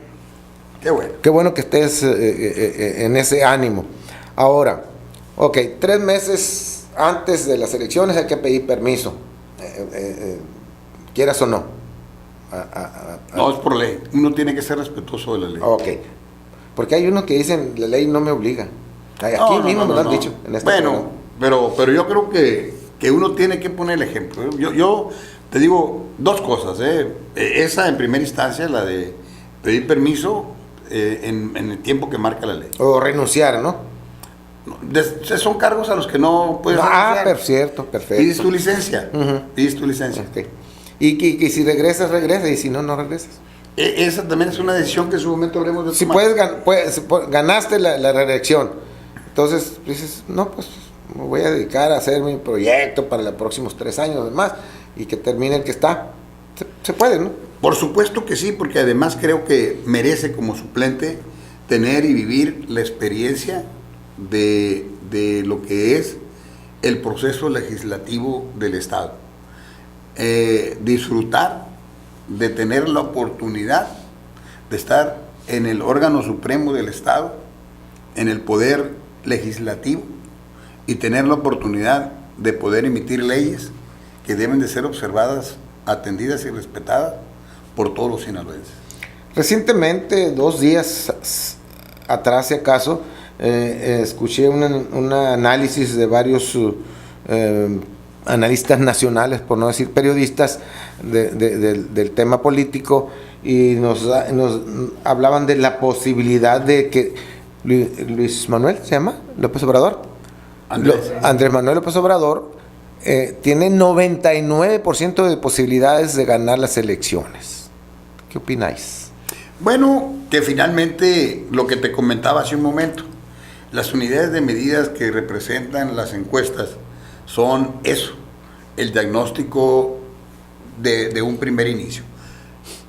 Qué bueno. Qué bueno que estés en ese ánimo. Ahora, ok, 3 meses antes de las elecciones hay que pedir permiso, quieras o no. No, es por ley. Uno tiene que ser respetuoso de la ley. Ok. Porque hay unos que dicen, la ley no me obliga. Aquí mismo me lo han dicho. En este bueno, pero yo creo que uno tiene que poner el ejemplo. Yo te digo 2 cosas. Esa en primera instancia, la de pedir permiso en el tiempo que marca la ley. O renunciar, ¿no? Son cargos a los que no puedes renunciar. Cierto, perfecto. Pides tu licencia. Pides tu licencia. Okay. Y que si regresas, y si no, no regresas. Esa también es una decisión que en su momento habremos de tomar. Si ganaste la reelección, entonces dices, no, pues me voy a dedicar a hacer mi proyecto para los próximos 3 años más y que termine el que está. Se puede, ¿no? Por supuesto que sí, porque además creo que merece como suplente tener y vivir la experiencia de lo que es el proceso legislativo del Estado. Disfrutar de tener la oportunidad de estar en el órgano supremo del Estado en el poder legislativo y tener la oportunidad de poder emitir leyes que deben de ser observadas, atendidas y respetadas por todos los sinaloenses. Recientemente, 2 días atrás, si acaso, escuché un análisis de varios analistas nacionales, por no decir periodistas, del tema político, y nos hablaban de la posibilidad de que Luis Manuel, ¿se llama? López Obrador. Andrés Manuel López Obrador tiene 99% de posibilidades de ganar las elecciones. ¿Qué opináis? Bueno, que finalmente lo que te comentaba hace un momento, las unidades de medidas que representan las encuestas son eso, el diagnóstico de un primer inicio.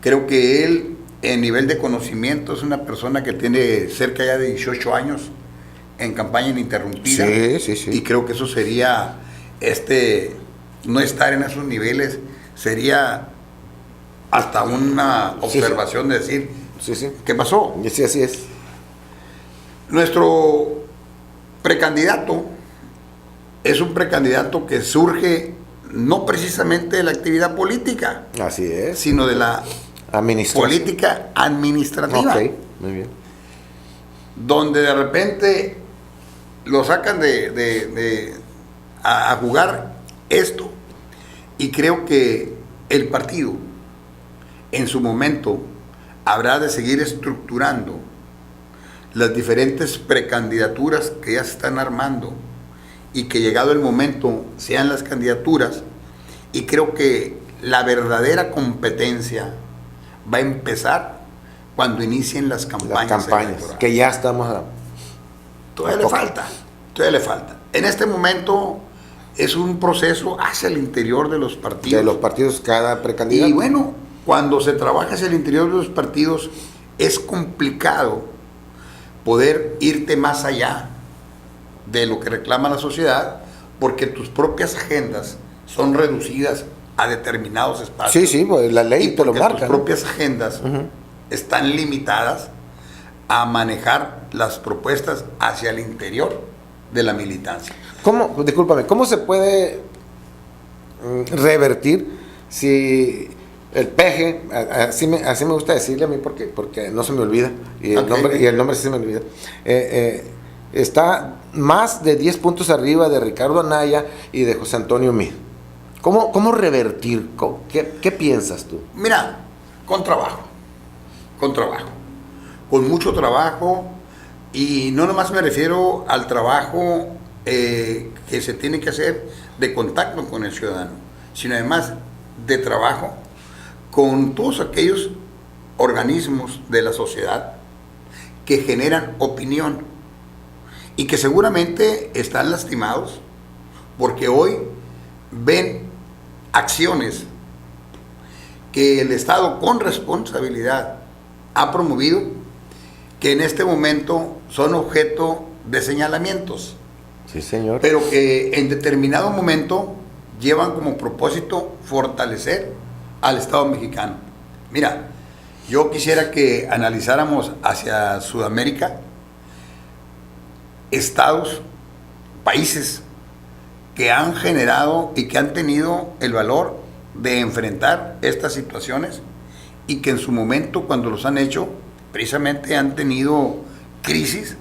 Creo que él, en nivel de conocimiento, es una persona que tiene cerca ya de 18 años en campaña ininterrumpida. Sí. Y creo que eso sería, no estar en esos niveles, sería hasta una observación de decir, ¿qué pasó? Sí, así es. Nuestro precandidato es un precandidato que surge no precisamente de la actividad política, Así es. sino de la política administrativa. Ok, muy bien. Donde de repente lo sacan a jugar esto, y creo que el partido en su momento habrá de seguir estructurando las diferentes precandidaturas que ya se están armando, y que llegado el momento sean las candidaturas, y creo que la verdadera competencia va a empezar cuando inicien las campañas que ya estamos todavía le falta. En este momento es un proceso hacia el interior de los partidos. De los partidos, cada precandidato. Y bueno, cuando se trabaja hacia el interior de los partidos, es complicado poder irte más allá de lo que reclama la sociedad, porque tus propias agendas son reducidas a determinados espacios. Sí, pues la ley te lo marca. Tus propias agendas están limitadas a manejar las propuestas hacia el interior de la militancia. ¿Cómo se puede revertir si el peje, así me gusta decirle a mí porque no se me olvida, y el nombre sí se me olvida, está más de 10 puntos arriba de Ricardo Anaya y de José Antonio Meade? ¿Cómo revertir? ¿Qué piensas tú? Mira, con mucho trabajo, y no nomás me refiero al trabajo que se tiene que hacer de contacto con el ciudadano, sino además de trabajo con todos aquellos organismos de la sociedad que generan opinión y que seguramente están lastimados porque hoy ven acciones que el Estado con responsabilidad ha promovido, que en este momento son objeto de señalamientos. Sí, señor. Pero que en determinado momento llevan como propósito fortalecer al Estado mexicano. Mira, yo quisiera que analizáramos hacia Sudamérica estados, países que han generado y que han tenido el valor de enfrentar estas situaciones, y que en su momento, cuando los han hecho, precisamente han tenido crisis,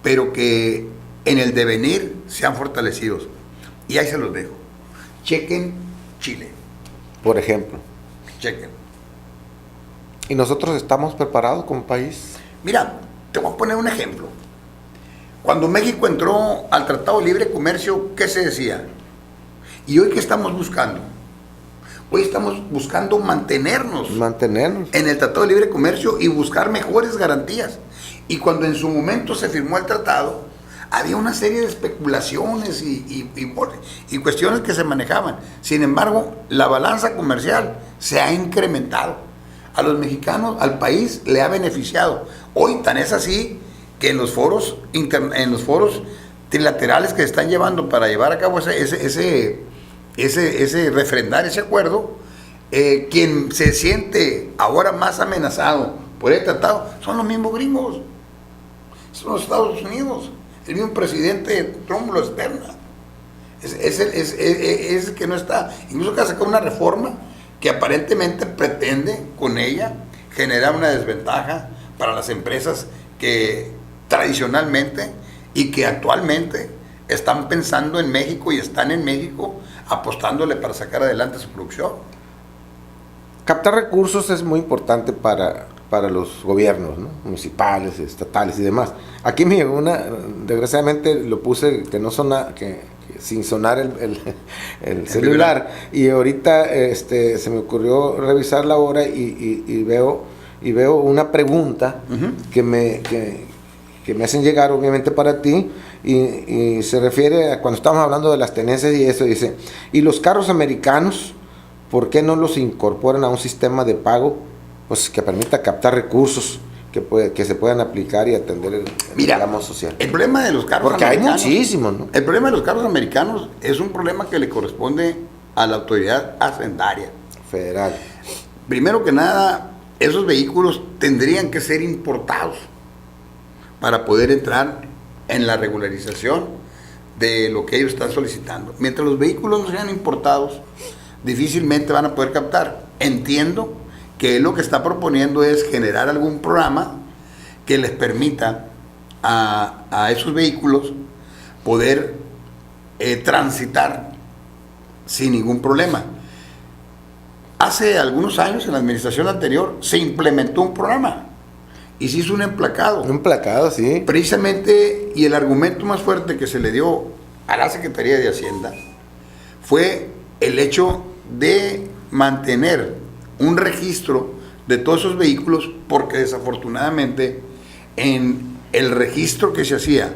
pero que en el devenir se han fortalecido. Y ahí se los dejo. Chequen Chile. Por ejemplo. Chequen. ¿Y nosotros estamos preparados como país? Mira, te voy a poner un ejemplo. Cuando México entró al Tratado de Libre Comercio, ¿qué se decía? ¿Y hoy qué estamos buscando? Hoy estamos buscando mantenernos en el Tratado de Libre Comercio y buscar mejores garantías. Y cuando en su momento se firmó el tratado, había una serie de especulaciones y cuestiones que se manejaban. Sin embargo, la balanza comercial se ha incrementado. A los mexicanos, al país, le ha beneficiado. Hoy tan es así que en los foros trilaterales que se están llevando para llevar a cabo ese refrendar ese acuerdo, quien se siente ahora más amenazado por el tratado son los mismos gringos. son los Estados Unidos. El mismo presidente Trump lo externa. Es el que no está. Incluso que ha sacado una reforma que aparentemente pretende con ella generar una desventaja para las empresas que tradicionalmente y que actualmente están pensando en México y están en México apostándole para sacar adelante su producción. Captar recursos es muy importante para los gobiernos, ¿no? Municipales, estatales y demás. Aquí me llegó una, desgraciadamente lo puse que no sona, que sin sonar el celular, y ahorita se me ocurrió revisar la hora y veo una pregunta que me hacen llegar obviamente para ti, y se refiere a cuando estamos hablando de las tenencias y eso, dice, ¿y los carros americanos por qué no los incorporan a un sistema de pago pues que permita captar recursos que se puedan aplicar y atender el reclamo social? El problema de los carros porque americanos, hay muchísimos, ¿no? El problema de los carros americanos es un problema que le corresponde a la autoridad hacendaria federal. Primero que nada, esos vehículos tendrían que ser importados para poder entrar en la regularización de lo que ellos están solicitando. Mientras los vehículos no sean importados, difícilmente van a poder captar. Entiendo que lo que está proponiendo es generar algún programa que les permita a esos vehículos poder transitar sin ningún problema. Hace algunos años, en la administración anterior, se implementó un programa y se hizo un emplacado. Un emplacado, sí. Precisamente, y el argumento más fuerte que se le dio a la Secretaría de Hacienda fue el hecho de mantener un registro de todos esos vehículos, porque desafortunadamente en el registro que se hacía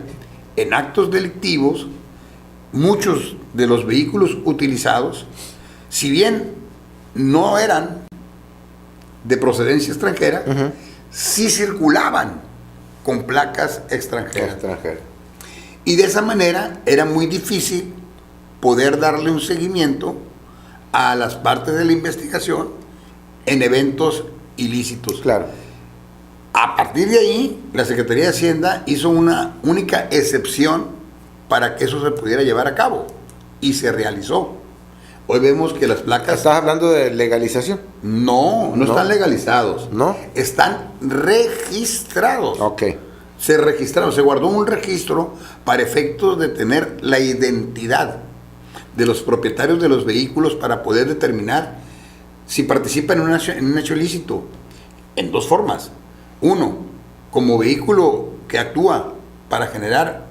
en actos delictivos, muchos de los vehículos utilizados, si bien no eran de procedencia extranjera, sí circulaban con placas extranjeras. Y de esa manera era muy difícil poder darle un seguimiento a las partes de la investigación en eventos ilícitos. Claro. A partir de ahí, la Secretaría de Hacienda hizo una única excepción para que eso se pudiera llevar a cabo, y se realizó. Hoy vemos que las placas... ¿Estás hablando de legalización? No están legalizados. ¿No? Están registrados. Ok. Se registraron, se guardó un registro para efectos de tener la identidad de los propietarios de los vehículos para poder determinar si participan en un hecho ilícito, en dos formas. Uno, como vehículo que actúa para generar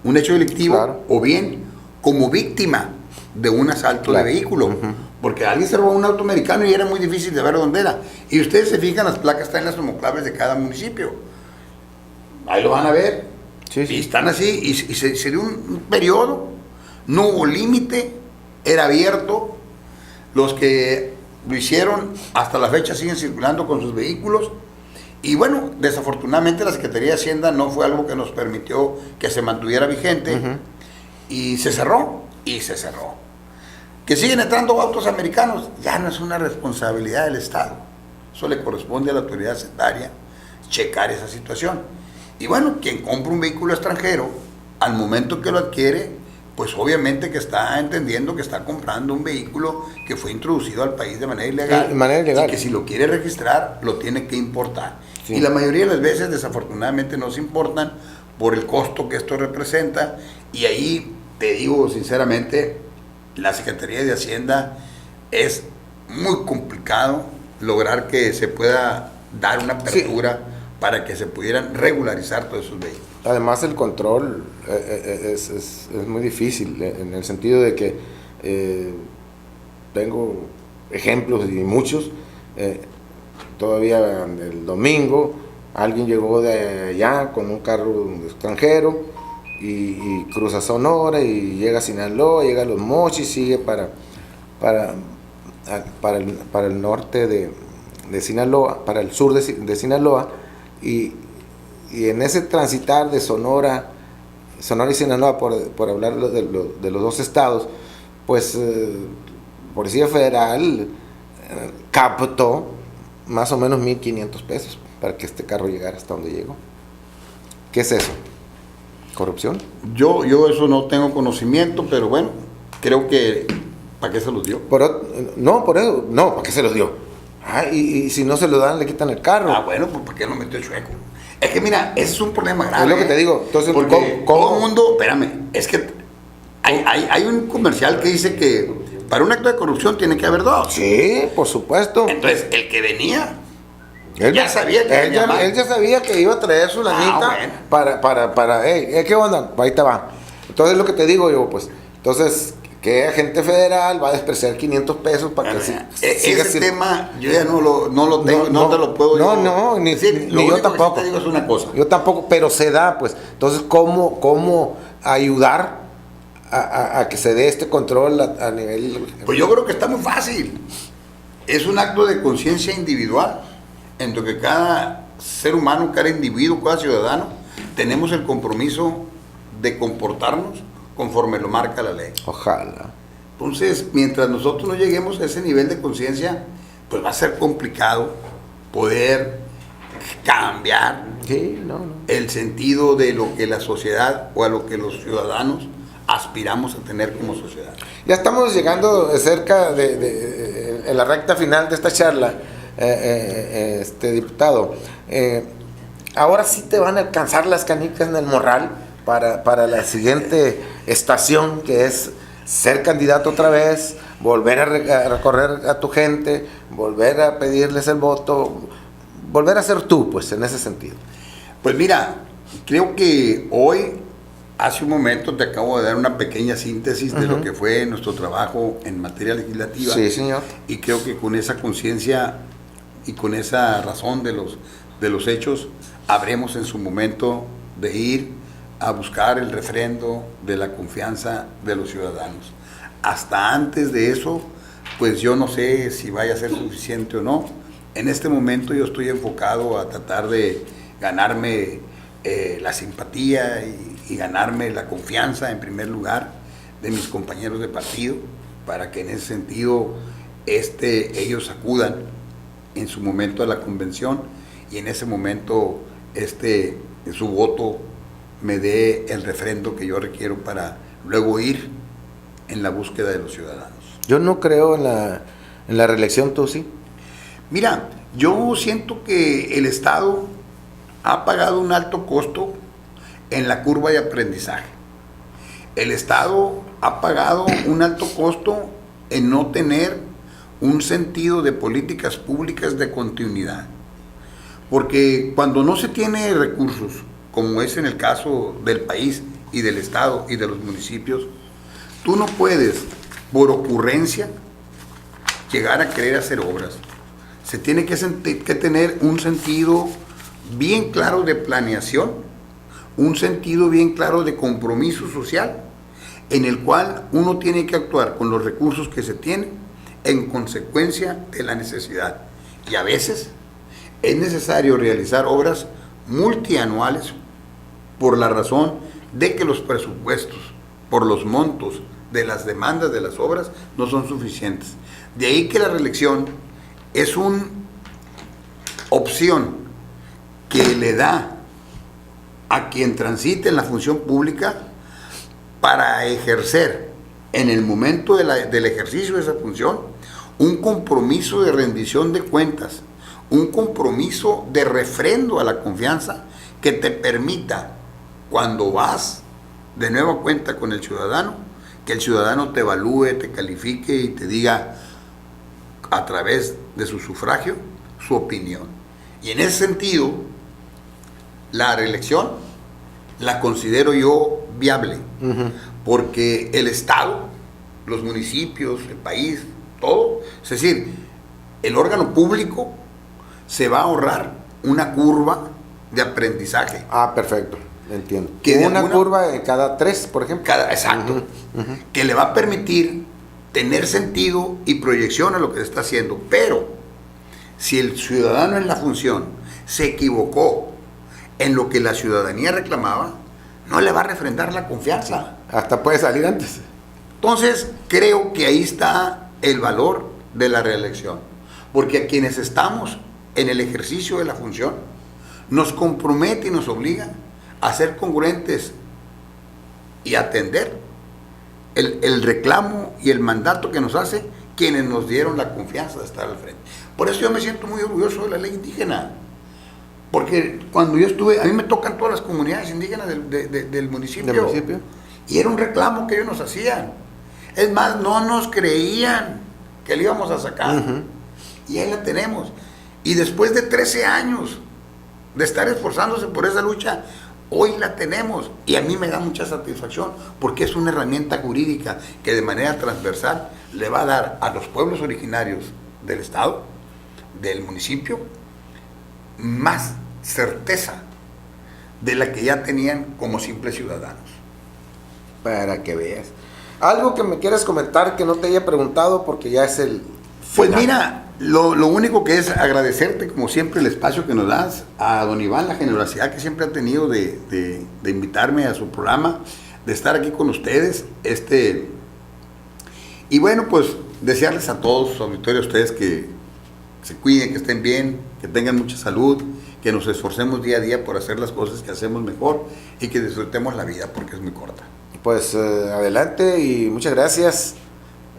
un hecho delictivo, claro, o bien como víctima de un asalto, claro, de vehículo. Porque alguien se robó un auto americano y era muy difícil de ver dónde era. Y ustedes se fijan, las placas están en las homoclaves de cada municipio. Ahí lo van a ver. Sí. Y están así, y se dio un periodo, no hubo límite, era abierto. Los que lo hicieron hasta la fecha siguen circulando con sus vehículos. Y bueno, desafortunadamente la Secretaría de Hacienda no fue algo que nos permitió que se mantuviera vigente, y se cerró, Que siguen entrando autos americanos, ya no es una responsabilidad del Estado. Eso le corresponde a la autoridad hacendaria checar esa situación. Y bueno, quien compra un vehículo extranjero, al momento que lo adquiere, pues obviamente que está entendiendo que está comprando un vehículo que fue introducido al país de manera ilegal. Y que si lo quiere registrar, lo tiene que importar. Sí. Y la mayoría de las veces, desafortunadamente, no se importan por el costo que esto representa. Y ahí, te digo sinceramente, la Secretaría de Hacienda es muy complicado lograr que se pueda dar una apertura, sí, para que se pudieran regularizar todos esos vehículos. Además, el control es muy difícil, en el sentido de que tengo ejemplos y muchos. Todavía el domingo alguien llegó de allá con un carro extranjero y cruza Sonora y llega a Sinaloa, llega a Los Mochis, sigue para el norte de Sinaloa, para el sur de Sinaloa, y en ese transitar de Sonora y Sinaloa, por hablar de los dos estados, pues Policía Federal captó más o menos $1,500 para que este carro llegara hasta donde llegó. ¿Qué es eso? ¿Corrupción? Yo eso no tengo conocimiento, pero bueno, creo que ¿para qué se los dio? No, ¿para qué se los dio? Y si no se lo dan, le quitan el carro. Bueno, pues ¿para qué lo metió chueco? Es que mira, ese es un problema grave. Es lo que te digo. Entonces, porque ¿cómo? todo el mundo, espérame, es que hay un comercial que dice que para un acto de corrupción tiene que haber dos. Sí, por supuesto. Entonces, el que venía, Él ya sabía que él venía mal. ya sabía que iba a traer su lanita para, ¿qué onda? Ahí te va. Entonces, lo que te digo yo, pues, entonces, que agente federal va a despreciar 500 pesos para que ese tema yo ya no lo tengo, no te lo puedo decir. Ni yo tampoco. Que sí te digo es una cosa. Yo tampoco, pero se da, pues. Entonces, ¿cómo ayudar a que se dé este control a nivel? Pues yo creo que está muy fácil. Es un acto de conciencia individual, en donde cada ser humano, cada individuo, cada ciudadano, tenemos el compromiso de comportarnos conforme lo marca la ley. Ojalá. Entonces, mientras nosotros no lleguemos a ese nivel de conciencia, pues va a ser complicado poder cambiar el sentido de lo que la sociedad o a lo que los ciudadanos aspiramos a tener como sociedad. Ya estamos llegando cerca en la recta final de esta charla, diputado. Ahora sí te van a alcanzar las canicas en el morral para la siguiente estación, que es ser candidato otra vez, volver a recorrer a tu gente, volver a pedirles el voto, volver a ser tú, pues, en ese sentido. Pues mira, creo que hoy, hace un momento, te acabo de dar una pequeña síntesis de lo que fue nuestro trabajo en materia legislativa. Sí, señor. Y creo que con esa conciencia y con esa razón de los hechos, habremos en su momento de ir a buscar el refrendo de la confianza de los ciudadanos. Hasta antes de eso, pues yo no sé si vaya a ser suficiente o no. En este momento yo estoy enfocado a tratar de ganarme la simpatía y ganarme la confianza, en primer lugar, de mis compañeros de partido, para que en ese sentido ellos acudan en su momento a la convención y en ese momento su voto me dé el refrendo que yo requiero para luego ir en la búsqueda de los ciudadanos. Yo no creo en la reelección, ¿tú sí? Mira, yo siento que el Estado ha pagado un alto costo en la curva de aprendizaje. El Estado ha pagado un alto costo en no tener un sentido de políticas públicas de continuidad. Porque cuando no se tiene recursos, como es en el caso del país y del Estado y de los municipios, tú no puedes, por ocurrencia, llegar a querer hacer obras. Se tiene que tener un sentido bien claro de planeación, un sentido bien claro de compromiso social, en el cual uno tiene que actuar con los recursos que se tienen en consecuencia de la necesidad. Y a veces es necesario realizar obras multianuales por la razón de que los presupuestos, por los montos de las demandas de las obras, no son suficientes. De ahí que la reelección es una opción que le da a quien transite en la función pública para ejercer en el momento del ejercicio de esa función un compromiso de rendición de cuentas, un compromiso de refrendo a la confianza que te permita, cuando vas de nueva cuenta con el ciudadano, que el ciudadano te evalúe, te califique y te diga a través de su sufragio su opinión. Y en ese sentido, la reelección la considero yo viable, porque el Estado, los municipios, el país, todo, es decir, el órgano público se va a ahorrar una curva de aprendizaje. Ah, perfecto, entiendo. Que una curva de cada 3, por ejemplo. Exacto. Que le va a permitir tener sentido y proyección a lo que se está haciendo. Pero si el ciudadano en la función se equivocó en lo que la ciudadanía reclamaba, no le va a refrendar la confianza. Hasta puede salir antes. Entonces, creo que ahí está el valor de la reelección. Porque a quienes estamos en el ejercicio de la función, nos compromete y nos obliga a ser congruentes y atender el reclamo y el mandato que nos hace quienes nos dieron la confianza de estar al frente. Por eso yo me siento muy orgulloso de la ley indígena, porque cuando yo estuve, a mí me tocan todas las comunidades indígenas del municipio, y era un reclamo que ellos nos hacían. Es más, no nos creían que le íbamos a sacar, y ahí la tenemos. Y después de 13 años de estar esforzándose por esa lucha, hoy la tenemos, y a mí me da mucha satisfacción, porque es una herramienta jurídica que de manera transversal le va a dar a los pueblos originarios del estado, del municipio, más certeza de la que ya tenían como simples ciudadanos. Para que veas. Algo que me quieras comentar que no te haya preguntado, porque ya es el Pues final. mira, lo único que es agradecerte, como siempre, el espacio que nos das, a don Iván, la generosidad que siempre ha tenido de invitarme a su programa, de estar aquí con ustedes. Y bueno, pues desearles a todos, su auditorio, a ustedes que se cuiden, que estén bien, que tengan mucha salud, que nos esforcemos día a día por hacer las cosas que hacemos mejor y que disfrutemos la vida porque es muy corta. Pues adelante y muchas gracias.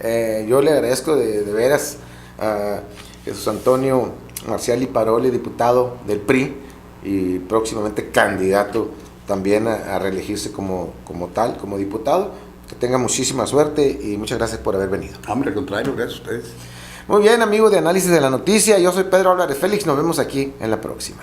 Yo le agradezco de veras a Jesús Antonio Marcial y Paroli, diputado del PRI y próximamente candidato también a reelegirse como tal, como diputado. Que tenga muchísima suerte y muchas gracias por haber venido. Hombre, al contrario, gracias a ustedes. Muy bien, amigos de Análisis de la Noticia, yo soy Pedro Álvarez Félix, nos vemos aquí en la próxima.